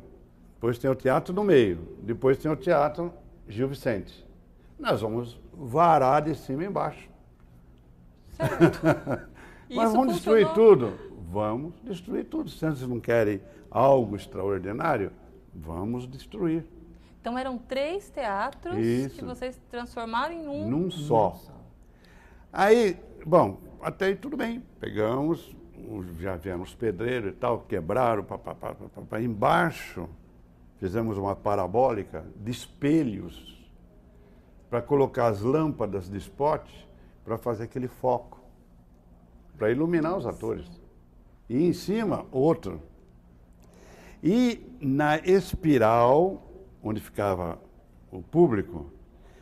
depois tem o Teatro do Meio, depois tem o Teatro Gil Vicente. Nós vamos varar de cima e embaixo. Certo. Mas Isso vamos destruir funcionou? tudo? Vamos destruir tudo. Se vocês não querem algo extraordinário, vamos destruir. Então eram 3 teatros Isso. que vocês transformaram em um. Num só. Aí, bom, até aí tudo bem. Pegamos, já vieram os pedreiros e tal, quebraram, papapá. Embaixo, fizemos uma parabólica de espelhos para colocar as lâmpadas de spot para fazer aquele foco, para iluminar os atores. E em cima, outro. E na espiral, onde ficava o público,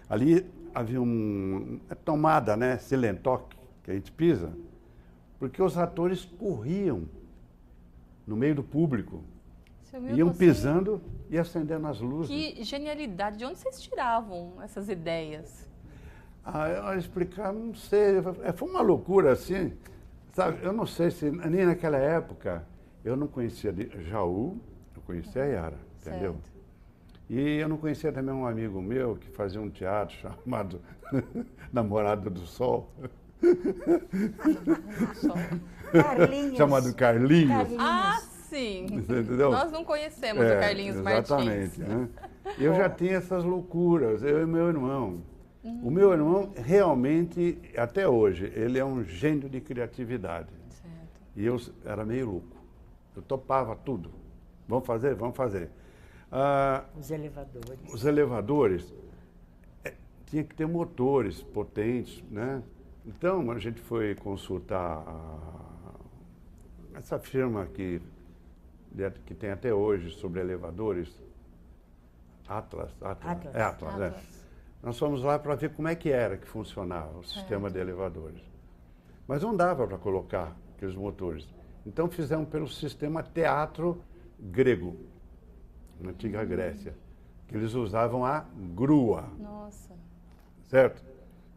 ali havia uma tomada, né, silentoque, que a gente pisa, porque os atores corriam no meio do público, Seu Milton, iam assim, pisando e acendendo as luzes. Que genialidade. De onde vocês tiravam essas ideias? Eu explicar, não sei, foi uma loucura assim, sabe? Eu não sei se, nem naquela época, eu não conhecia Jaú, eu conhecia a Yara, entendeu? Certo. E eu não conhecia também um amigo meu que fazia um teatro chamado Namorada do Sol, Carlinhos. chamado Carlinhos. Ah, sim. Você entendeu? Nós não conhecemos o Carlinhos exatamente, Martins. né? Eu já tinha essas loucuras, eu e meu irmão. O meu irmão, realmente, até hoje, ele é um gênio de criatividade. Certo. E eu era meio louco. Eu topava tudo. Vamos fazer? Vamos fazer. Os elevadores. Os elevadores, tinha que ter motores potentes, né? Então, a gente foi consultar essa firma que tem até hoje sobre elevadores, Atlas. Atlas. É Atlas, né? Nós fomos lá para ver como é que era que funcionava o sistema de elevadores. Mas não dava para colocar aqueles motores. Então fizemos pelo sistema teatro grego, na antiga Grécia, que eles usavam a grua, Nossa. certo?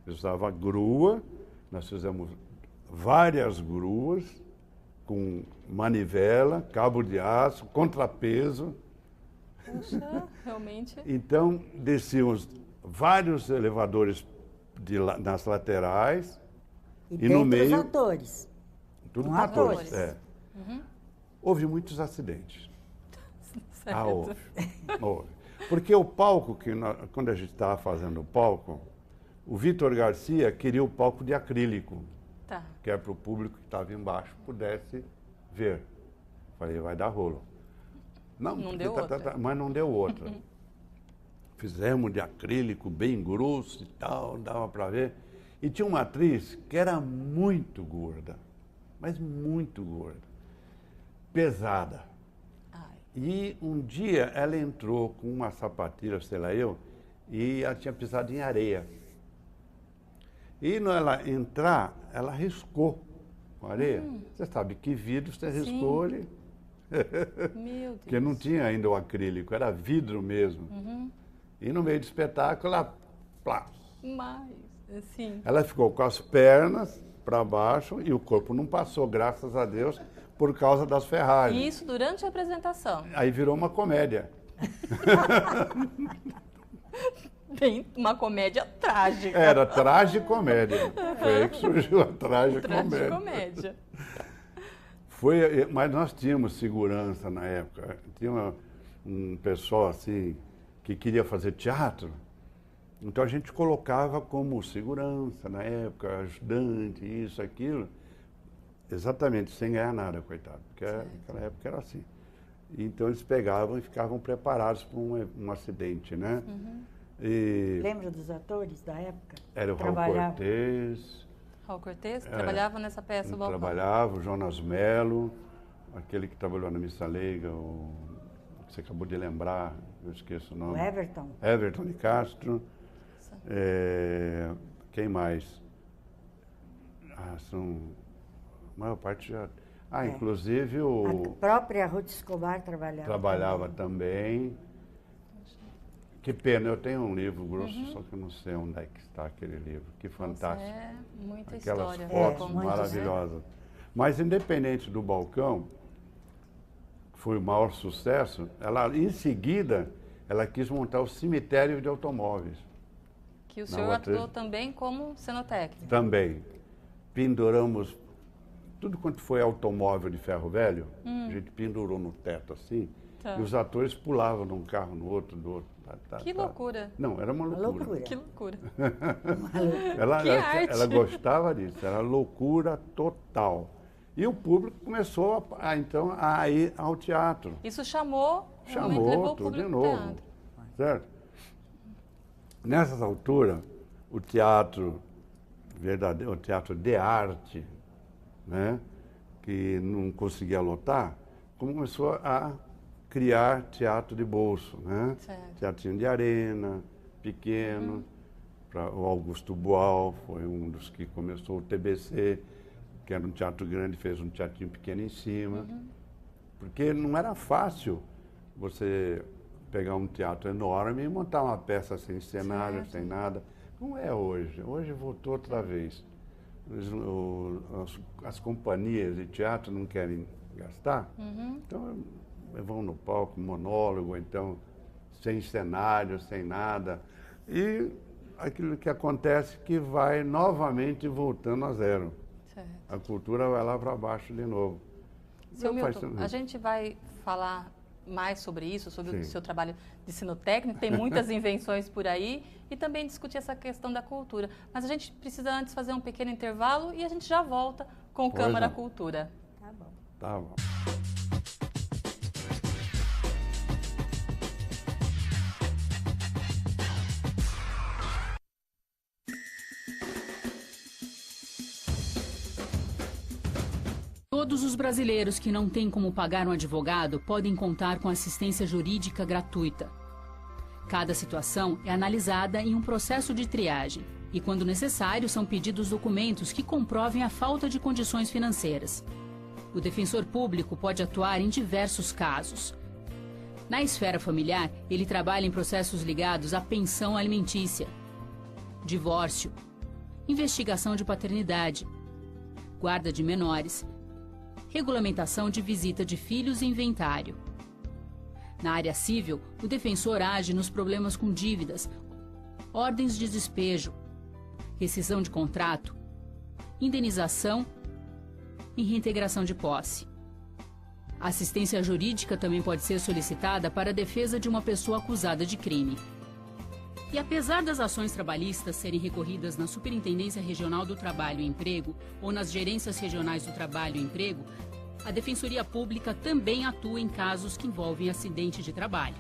Eles usavam a grua, nós fizemos várias gruas com manivela, cabo de aço, contrapeso. Puxa, realmente. Então, descíamos vários elevadores nas laterais e no meio... os atores. Tudo Com com atores. atores. É. Houve muitos acidentes. Certo. Houve. Porque o palco, quando a gente estava fazendo o palco, o Vitor Garcia queria o palco de acrílico, Tá. que é para o público que estava embaixo pudesse ver. Falei, vai dar rolo. Não porque deu outra. mas não deu outra. Fizemos de acrílico, bem grosso e tal, dava para ver. E tinha uma atriz que era muito gorda, mas muito gorda, pesada. Ai. E um dia ela entrou com uma sapatilha, sei lá eu, e ela tinha pisado em areia. E no ela entrar, ela riscou com areia. Você sabe que vidro você riscou ele, Meu Deus. porque não tinha ainda o acrílico, era vidro mesmo. E no meio do espetáculo, ela, plá, Mas, assim, ela ficou com as pernas para baixo e o corpo não passou, graças a Deus, por causa das ferragens. e isso durante a apresentação. Aí virou uma comédia. Bem, uma comédia trágica. Era tragicomédia. Foi aí que surgiu a tragicomédia. Tragicomédia. Mas nós tínhamos segurança na época. Tinha um pessoal assim que queria fazer teatro. Então a gente colocava como segurança na época, ajudante, isso, aquilo. Exatamente, sem ganhar nada, coitado. Porque naquela época era assim. Então eles pegavam e ficavam preparados para um acidente, né? E Lembra dos atores da época? era o Raul Trabalhavam. Cortez, Raul Cortez trabalhava nessa peça, o Balcão. trabalhava, o Jonas Mello, aquele que trabalhou na Missa Leiga, que você acabou de lembrar, eu esqueço o O nome. Everton. Everton de Castro. Quem mais? A maior parte já... inclusive A o... própria Ruth Escobar trabalhava. Trabalhava também. Que pena, eu tenho um livro grosso, só que eu não sei onde é que está aquele livro. Que fantástico. É muita Aquelas história. fotos muito, maravilhosas. Mas independente do balcão, que foi o maior sucesso, ela, em seguida, ela quis montar o cemitério de automóveis. Que o Na senhor Rua atuou 13. também como cenotécnico. Também. Penduramos tudo quanto foi automóvel de ferro velho, a gente pendurou no teto assim, e os atores pulavam de um carro no outro, do outro. Que loucura. Não, era uma loucura. Que loucura. Ela gostava disso, era loucura total. E o público começou então a ir ao teatro. Isso chamou Chamou tudo de novo. Certo? Nessas alturas, o teatro verdadeiro, o teatro de arte, né, que não conseguia lotar, começou a criar teatro de bolso, né? Teatrinho de arena, pequeno. O Augusto Boal foi um dos que começou o TBC, que era um teatro grande, fez um teatrinho pequeno em cima. Porque não era fácil você pegar um teatro enorme e montar uma peça sem cenário, sem nada. Não é hoje. Hoje voltou outra vez. As companhias de teatro não querem gastar, então vão no palco, monólogo, então sem cenário, sem nada. E aquilo que acontece que vai novamente voltando a zero. A cultura vai lá para baixo de novo. Seu Milton, a gente vai falar mais sobre isso, sobre o seu trabalho de cenotécnico, tem muitas invenções por aí, e também discutir essa questão da cultura. Mas a gente precisa antes fazer um pequeno intervalo e a gente já volta com Câmara Cultura. Tá bom. Tá bom. Todos os brasileiros que não têm como pagar um advogado podem contar com assistência jurídica gratuita. Cada situação é analisada em um processo de triagem e, quando necessário, são pedidos documentos que comprovem a falta de condições financeiras. O defensor público pode atuar em diversos casos. Na esfera familiar, ele trabalha em processos ligados à pensão alimentícia, divórcio, investigação de paternidade, guarda de menores, regulamentação de visita de filhos e inventário. Na área civil, o defensor age nos problemas com dívidas, ordens de despejo, rescisão de contrato, indenização e reintegração de posse. A assistência jurídica também pode ser solicitada para a defesa de uma pessoa acusada de crime. E apesar das ações trabalhistas serem recorridas na Superintendência Regional do Trabalho e Emprego ou nas Gerências Regionais do Trabalho e Emprego, a Defensoria Pública também atua em casos que envolvem acidente de trabalho.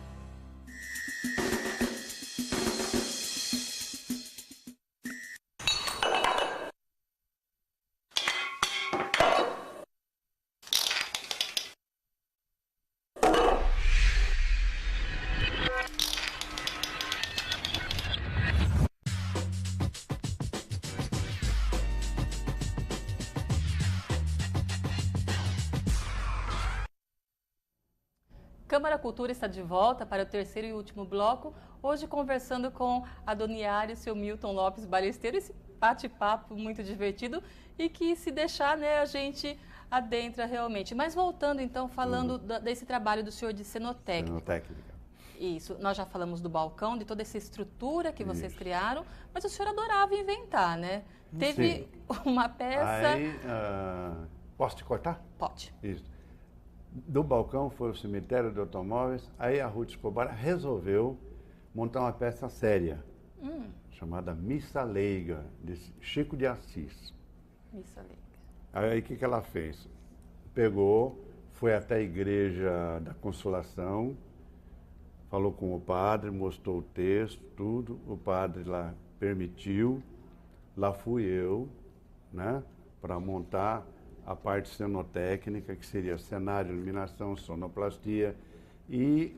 Câmara Cultura está de volta para o terceiro e último bloco, hoje conversando com a Dona Yara e o seu Milton Lopes Balesteiro, esse bate-papo muito divertido e que, se deixar, né, a gente adentra realmente. Mas voltando então, falando desse trabalho do senhor de cenotécnica. Cenotécnica. Isso, nós já falamos do balcão, de toda essa estrutura que vocês criaram, mas o senhor adorava inventar, né? Teve uma peça... Aí, posso te cortar? Pode. Isso. Do balcão foi o cemitério de automóveis, aí a Ruth Escobar resolveu montar uma peça séria, chamada Missa Leiga, de Chico de Assis. Missa Leiga. Aí o que ela fez? Pegou, foi até a Igreja da Consolação, falou com o padre, mostrou o texto, tudo, o padre lá permitiu, lá fui eu, né, para montar a parte cenotécnica, que seria cenário, iluminação, sonoplastia e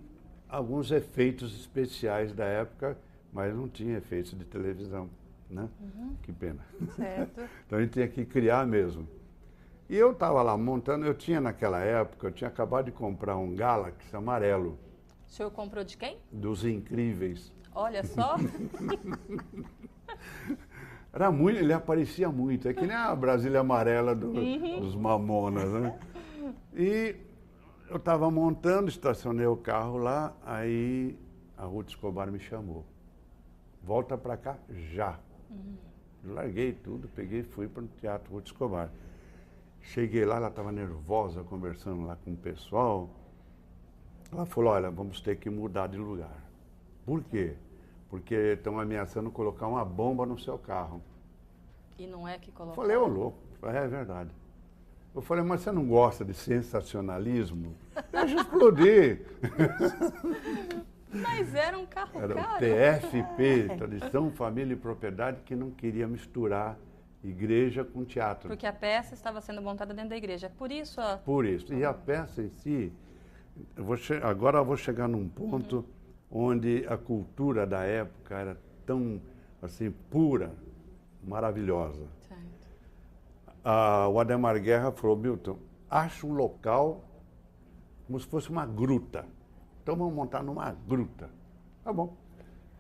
alguns efeitos especiais da época, mas não tinha efeitos de televisão, né? Que pena. Certo. Então a gente tinha que criar mesmo. E eu estava lá montando, eu tinha naquela época, eu tinha acabado de comprar um Galaxy amarelo. O senhor comprou de quem? Dos Incríveis. Olha só. Era muito, ele aparecia muito, é que nem a Brasília amarela dos Mamonas, né? E eu estava montando, estacionei o carro lá, aí a Ruth Escobar me chamou. Volta para cá já. Eu larguei tudo, peguei e fui para o Teatro Ruth Escobar. Cheguei lá, ela estava nervosa, conversando lá com o pessoal. Ela falou, olha, vamos ter que mudar de lugar. Por quê? Porque estão ameaçando colocar uma bomba no seu carro. E não é que coloca. Falei, ô louco, é verdade. Eu falei, mas você não gosta de sensacionalismo? Deixa explodir. Mas era um carro Era caro. o TFP, Tradição, Família e Propriedade, que não queria misturar igreja com teatro. Porque a peça estava sendo montada dentro da igreja. Por isso, ó. Por isso. E a peça em si, agora eu vou chegar num ponto onde a cultura da época era tão, assim, pura, maravilhosa. O Ademar Guerra falou, Milton, acha um local como se fosse uma gruta. Então vamos montar numa gruta. Tá bom.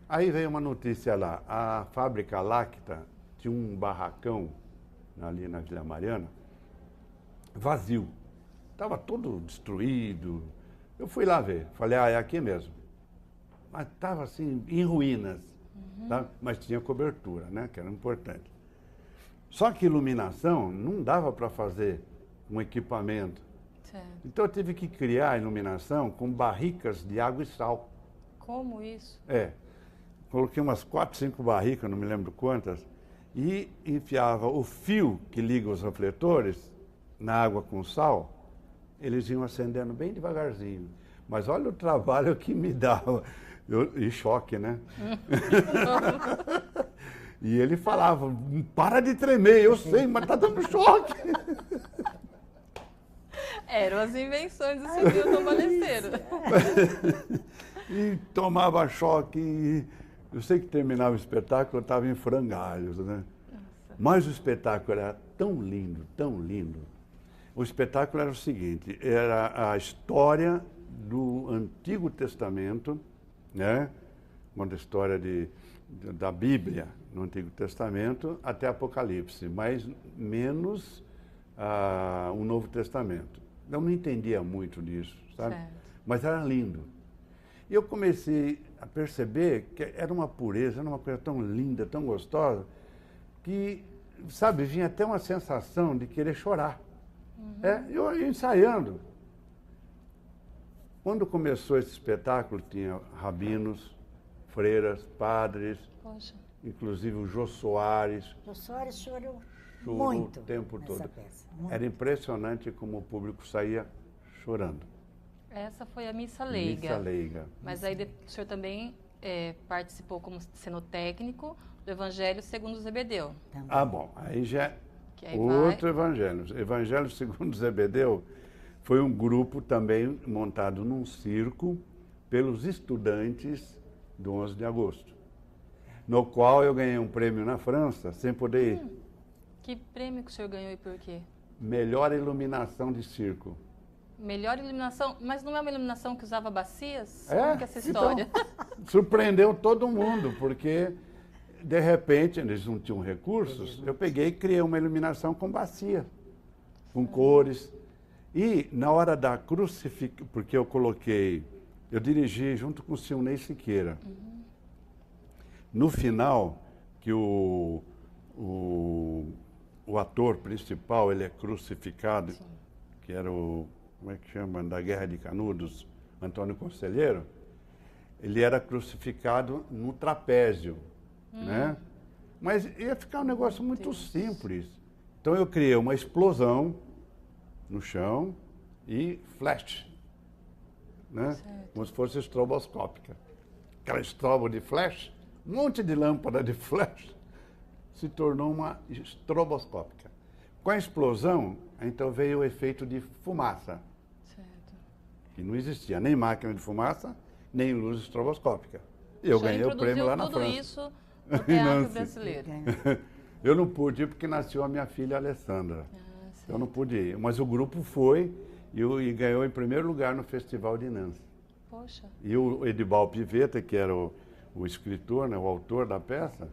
Aí veio uma notícia lá, a fábrica Lacta tinha um barracão ali na Vila Mariana, vazio. Estava todo destruído. Eu fui lá ver, falei, é aqui mesmo. Mas estava assim, em ruínas, tá? Mas tinha cobertura, né, que era importante. Só que iluminação não dava para fazer um equipamento. Certo. Então eu tive que criar a iluminação com barricas de água e sal. Como isso? Coloquei umas 4, 5 barricas, não me lembro quantas, e enfiava o fio que liga os refletores na água com sal, eles iam acendendo bem devagarzinho. Mas olha o trabalho que me dava. E choque, né? E ele falava, para de tremer, eu sei, mas tá dando choque. Eram as invenções do seu Milton Baleceiro. E tomava choque. E eu sei que terminava o espetáculo, eu estava em frangalhos, né? Nossa. Mas o espetáculo era tão lindo, tão lindo. O espetáculo era o seguinte, era a história do Antigo Testamento, né? Uma história da Bíblia no Antigo Testamento até Apocalipse, mas menos o Novo Testamento. Eu não entendia muito disso, sabe? Certo. Mas era lindo. E eu comecei a perceber que era uma pureza, era uma coisa tão linda, tão gostosa, que, sabe, vinha até uma sensação de querer chorar. Eu ensaiando. Quando começou esse espetáculo, tinha rabinos, freiras, padres, Poxa. Inclusive o Jô Soares. Jô Soares chorou muito o tempo todo. Peça, muito. Era impressionante como o público saía chorando. Essa foi a Missa Leiga. Missa Leiga. Mas aí o senhor também participou como cenotécnico do Evangelho segundo Zebedeu. Também. Bom, aí já outro evangelho. Evangelho segundo Zebedeu foi um grupo também montado num circo pelos estudantes do 11 de agosto, no qual eu ganhei um prêmio na França, sem poder ir. Que prêmio que o senhor ganhou e por quê? Melhor iluminação de circo. Melhor iluminação? Mas não é uma iluminação que usava bacias? Como que é essa história? Então, surpreendeu todo mundo, porque, de repente, eles não tinham recursos, eu peguei e criei uma iluminação com bacia, com cores. E, na hora da crucificação, porque eu dirigi junto com o Silnei Siqueira. No final, que o ator principal, ele é crucificado, sim, que era como é que chama, da Guerra de Canudos, Antônio Conselheiro, ele era crucificado no trapézio, né? Mas ia ficar um negócio muito simples. Então eu criei uma explosão no chão e flash, né? Como se fosse estroboscópica. Aquela estrobo de flash, um monte de lâmpada de flash, se tornou uma estroboscópica. Com a explosão, então veio o efeito de fumaça. Certo. Que não existia nem máquina de fumaça, nem luz estroboscópica. E eu ganhei o prêmio lá na França. Tudo isso no teatro brasileiro. Eu não pude ir porque nasceu a minha filha Alessandra. Eu não pude ir, mas o grupo foi e ganhou em primeiro lugar no Festival de Nancy. Poxa. E o Edibal Pivetta, que era o escritor, né, o autor da peça,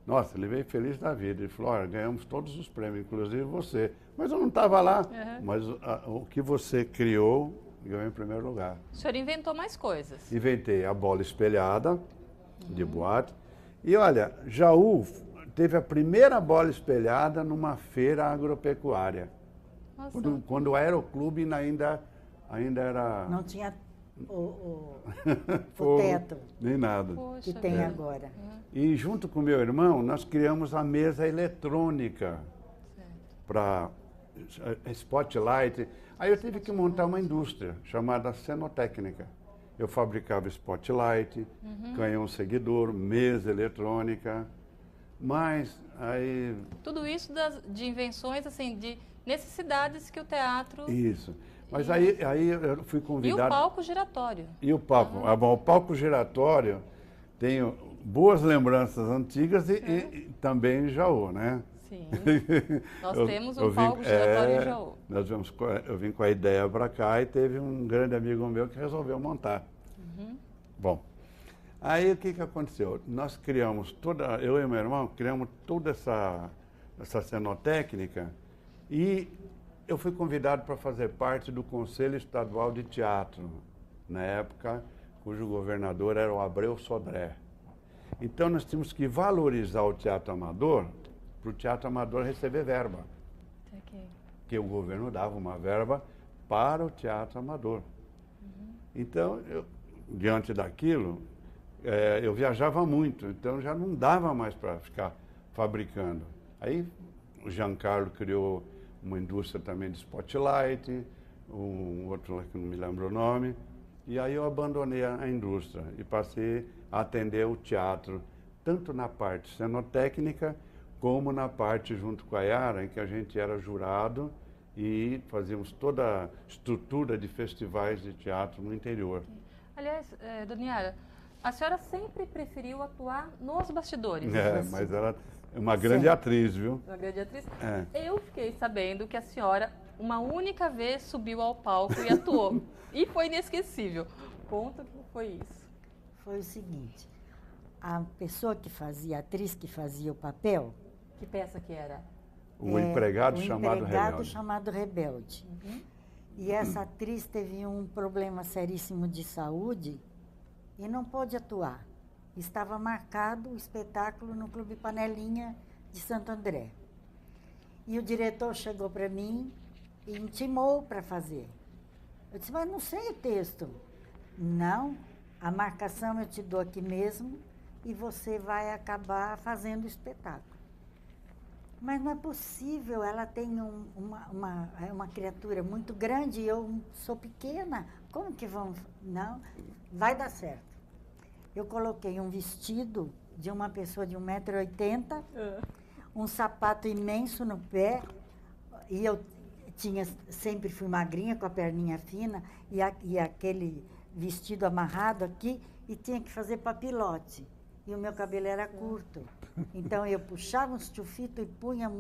nossa, ele veio feliz da vida. Ele falou, olha, ganhamos todos os prêmios, inclusive você. Mas eu não estava lá, mas o que você criou, ganhou em primeiro lugar. O senhor inventou mais coisas? Inventei a bola espelhada de boate. E olha, Jaú teve a primeira bola espelhada numa feira agropecuária. Quando o Aeroclube ainda era... Não tinha o fogo, teto. Nem nada. Poxa, que tem agora. E junto com meu irmão, nós criamos a mesa eletrônica para Spotlight. Aí eu tive que montar uma indústria chamada Cenotécnica. Eu fabricava Spotlight, canhão seguidor, mesa eletrônica, mas aí... Tudo isso de invenções, assim, de necessidades que o teatro... Isso. Mas aí eu fui convidado... E o palco giratório. E o palco. Bom, o palco giratório, tenho boas lembranças antigas e também em Jaú, né? Sim. Nós temos um palco giratório em Jaú. Eu vim com a ideia para cá e teve um grande amigo meu que resolveu montar. Bom, aí o que aconteceu? Nós criamos eu e meu irmão criamos toda essa cenotécnica e eu fui convidado para fazer parte do Conselho Estadual de Teatro, na época, cujo governador era o Abreu Sodré. Então nós tínhamos que valorizar o teatro amador, para o teatro amador receber verba. Porque o governo dava uma verba para o teatro amador. Então, diante daquilo, eu viajava muito, então já não dava mais para ficar fabricando. Aí o Giancarlo criou uma indústria também de Spotlight, um outro lá que não me lembro o nome, e aí eu abandonei a indústria e passei a atender o teatro, tanto na parte cenotécnica, como na parte junto com a Yara, em que a gente era jurado e fazíamos toda a estrutura de festivais de teatro no interior. Aliás, dona Yara, a senhora sempre preferiu atuar nos bastidores. Mas ela é uma grande atriz, viu? Uma grande atriz. Eu fiquei sabendo que a senhora, uma única vez, subiu ao palco e atuou. E foi inesquecível. Conta como foi isso. Foi o seguinte, a pessoa que fazia, a atriz que fazia o papel... Que peça que era? O empregado chamado Rebelde. E essa atriz teve um problema seríssimo de saúde e não pôde atuar. Estava marcado o espetáculo no Clube Panelinha de Santo André. E o diretor chegou para mim e intimou para fazer. Eu disse, mas não sei o texto. Não, a marcação eu te dou aqui mesmo e você vai acabar fazendo o espetáculo. Mas não é possível, ela tem uma criatura muito grande e eu sou pequena. Como que vamos... Não, vai dar certo. Eu coloquei um vestido de uma pessoa de 1,80 m, um sapato imenso no pé, e eu sempre fui magrinha, com a perninha fina, e aquele vestido amarrado aqui, e tinha que fazer papilote. E o meu cabelo era curto. Então, eu puxava uns tchufitos e punha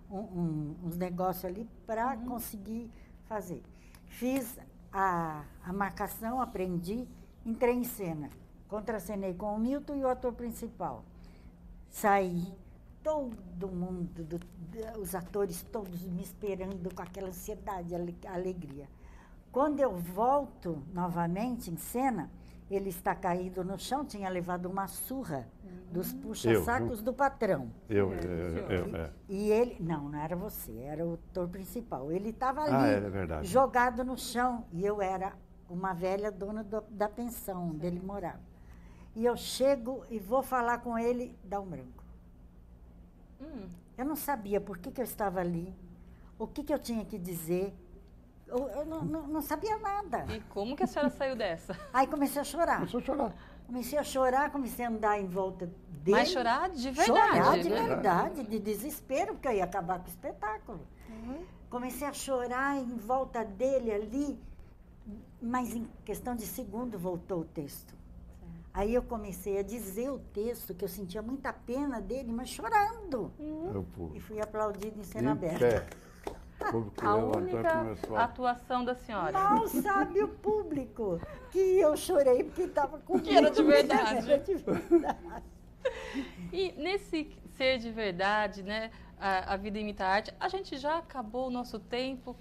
uns negócios ali para conseguir fazer. Fiz a marcação, aprendi, entrei em cena. Contracenei com o Milton e o ator principal. Saí, todo mundo, os atores todos me esperando com aquela ansiedade, alegria. Quando eu volto novamente em cena, ele está caído no chão, tinha levado uma surra dos puxa-sacos do patrão. E ele... Não era você, era o ator principal. Ele estava ali, jogado no chão, e eu era uma velha dona da pensão onde ele morava. E eu chego e vou falar com ele, dá um branco. Eu não sabia por que eu estava ali, o que eu tinha que dizer. Eu não sabia nada. E como que a senhora saiu dessa? Aí comecei a chorar. Comecei a chorar, comecei a andar em volta dele. Mas chorar de verdade? Chorar de verdade, de desespero, porque eu ia acabar com o espetáculo. Comecei a chorar em volta dele ali, mas em questão de segundo voltou o texto. Aí eu comecei a dizer o texto, que eu sentia muita pena dele, mas chorando. E fui aplaudida em cena aberta. A única atuação da senhora. Mal sabe o público que eu chorei porque estava com que era de verdade. Era de verdade. E nesse ser de verdade, né, a vida imita a arte, a gente já acabou o nosso tempo.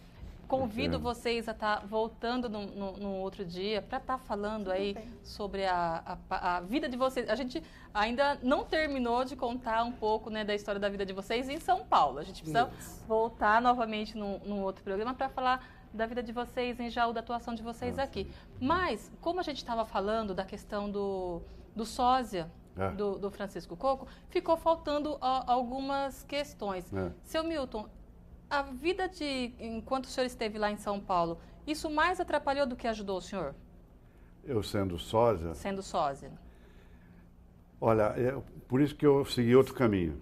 Convido vocês a estar voltando no outro dia para estar falando aí sobre a vida de vocês. A gente ainda não terminou de contar um pouco, né, da história da vida de vocês em São Paulo. A gente precisa voltar novamente num outro programa para falar da vida de vocês em Jaú, da atuação de vocês aqui. Mas, como a gente estava falando da questão do sósia, do Francisco Coco, ficou faltando algumas questões. Seu Milton, a vida enquanto o senhor esteve lá em São Paulo, isso mais atrapalhou do que ajudou o senhor? Eu sendo sósia? Sendo sósia. Olha, por isso que eu segui outro caminho.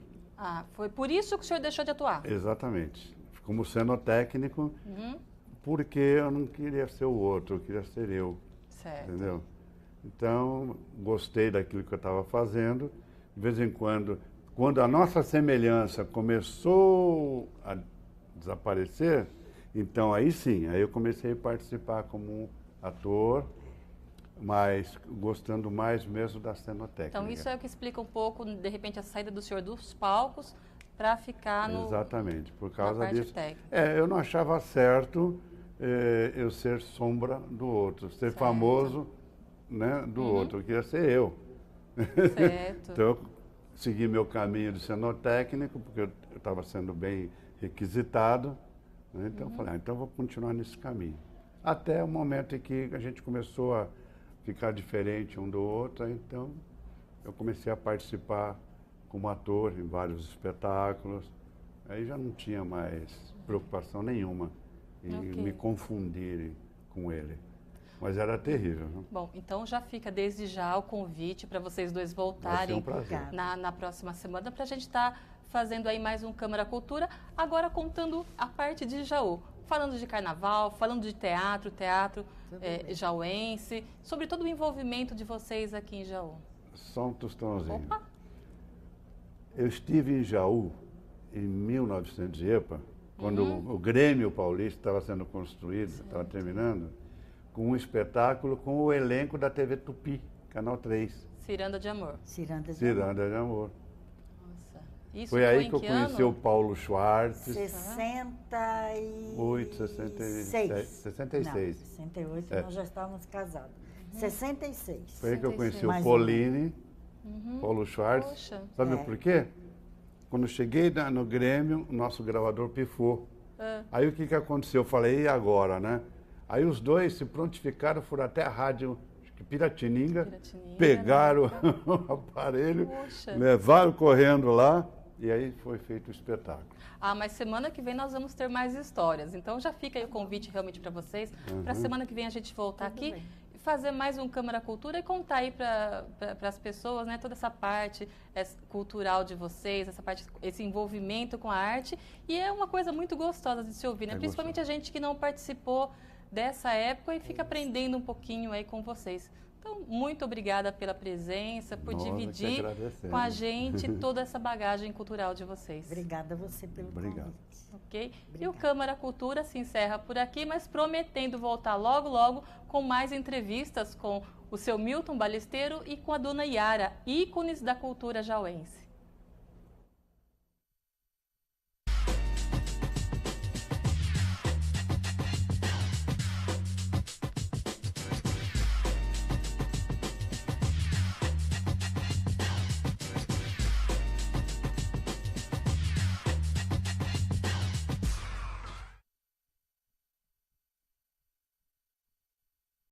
Foi por isso que o senhor deixou de atuar? Exatamente. Como cenotécnico, porque eu não queria ser o outro, eu queria ser eu. Certo. Entendeu? Então, gostei daquilo que eu estava fazendo. De vez em quando a nossa semelhança começou a desaparecer, então aí sim, aí eu comecei a participar como ator, mas gostando mais mesmo da cenotécnica. Então isso é o que explica um pouco, de repente, a saída do senhor dos palcos para ficar Exatamente, por causa na parte disso. técnica. Eu não achava certo eu ser sombra do outro, ser famoso, né, do outro, eu queria ser eu. Certo. Então eu segui meu caminho de cenotécnico, porque eu estava sendo bem requisitado, né? Então eu falei, então eu vou continuar nesse caminho. Até o momento em que a gente começou a ficar diferente um do outro, então eu comecei a participar como ator em vários espetáculos, aí já não tinha mais preocupação nenhuma em me confundir com ele. Mas era terrível. Né? Bom, então já fica desde já o convite para vocês dois voltarem na próxima semana para a gente estar fazendo aí mais um Câmara Cultura, agora contando a parte de Jaú. Falando de carnaval, falando de teatro jauense, sobre todo o envolvimento de vocês aqui em Jaú. Só um tostãozinho. Opa. Eu estive em Jaú em 1900 e epa, quando o Grêmio Paulista estava sendo construído, estava terminando, com um espetáculo com o elenco da TV Tupi, Canal 3. Ciranda de Amor. Ciranda de Amor. Nossa. Isso foi aí que eu conheci o Paulo Schwartz. 68, 66. Não, 68 nós já estávamos casados. 66. Foi aí que eu conheci o Polini, Paulo Schwartz. Poxa. Sabe por quê? Quando eu cheguei no Grêmio, o nosso gravador pifou. Aí o que aconteceu? Eu falei, e agora, né? Aí os dois se prontificaram, foram até a rádio Piratininga, pegaram o aparelho, levaram correndo lá e aí foi feito o espetáculo. Mas semana que vem nós vamos ter mais histórias. Então já fica aí o convite realmente para vocês, para semana que vem a gente voltar aqui e fazer mais um Câmara Cultura e contar aí para as pessoas, né, toda essa parte cultural de vocês, essa parte, esse envolvimento com a arte. E é uma coisa muito gostosa de se ouvir, né? Principalmente a gente que não participou dessa época e fica aprendendo um pouquinho aí com vocês. Então, muito obrigada pela presença, por dividir com a gente toda essa bagagem cultural de vocês. Obrigada a você pelo convite. Ok? E o Câmara Cultura se encerra por aqui, mas prometendo voltar logo, logo com mais entrevistas com o seu Milton Ballesteiro e com a dona Yara, ícones da cultura jauense.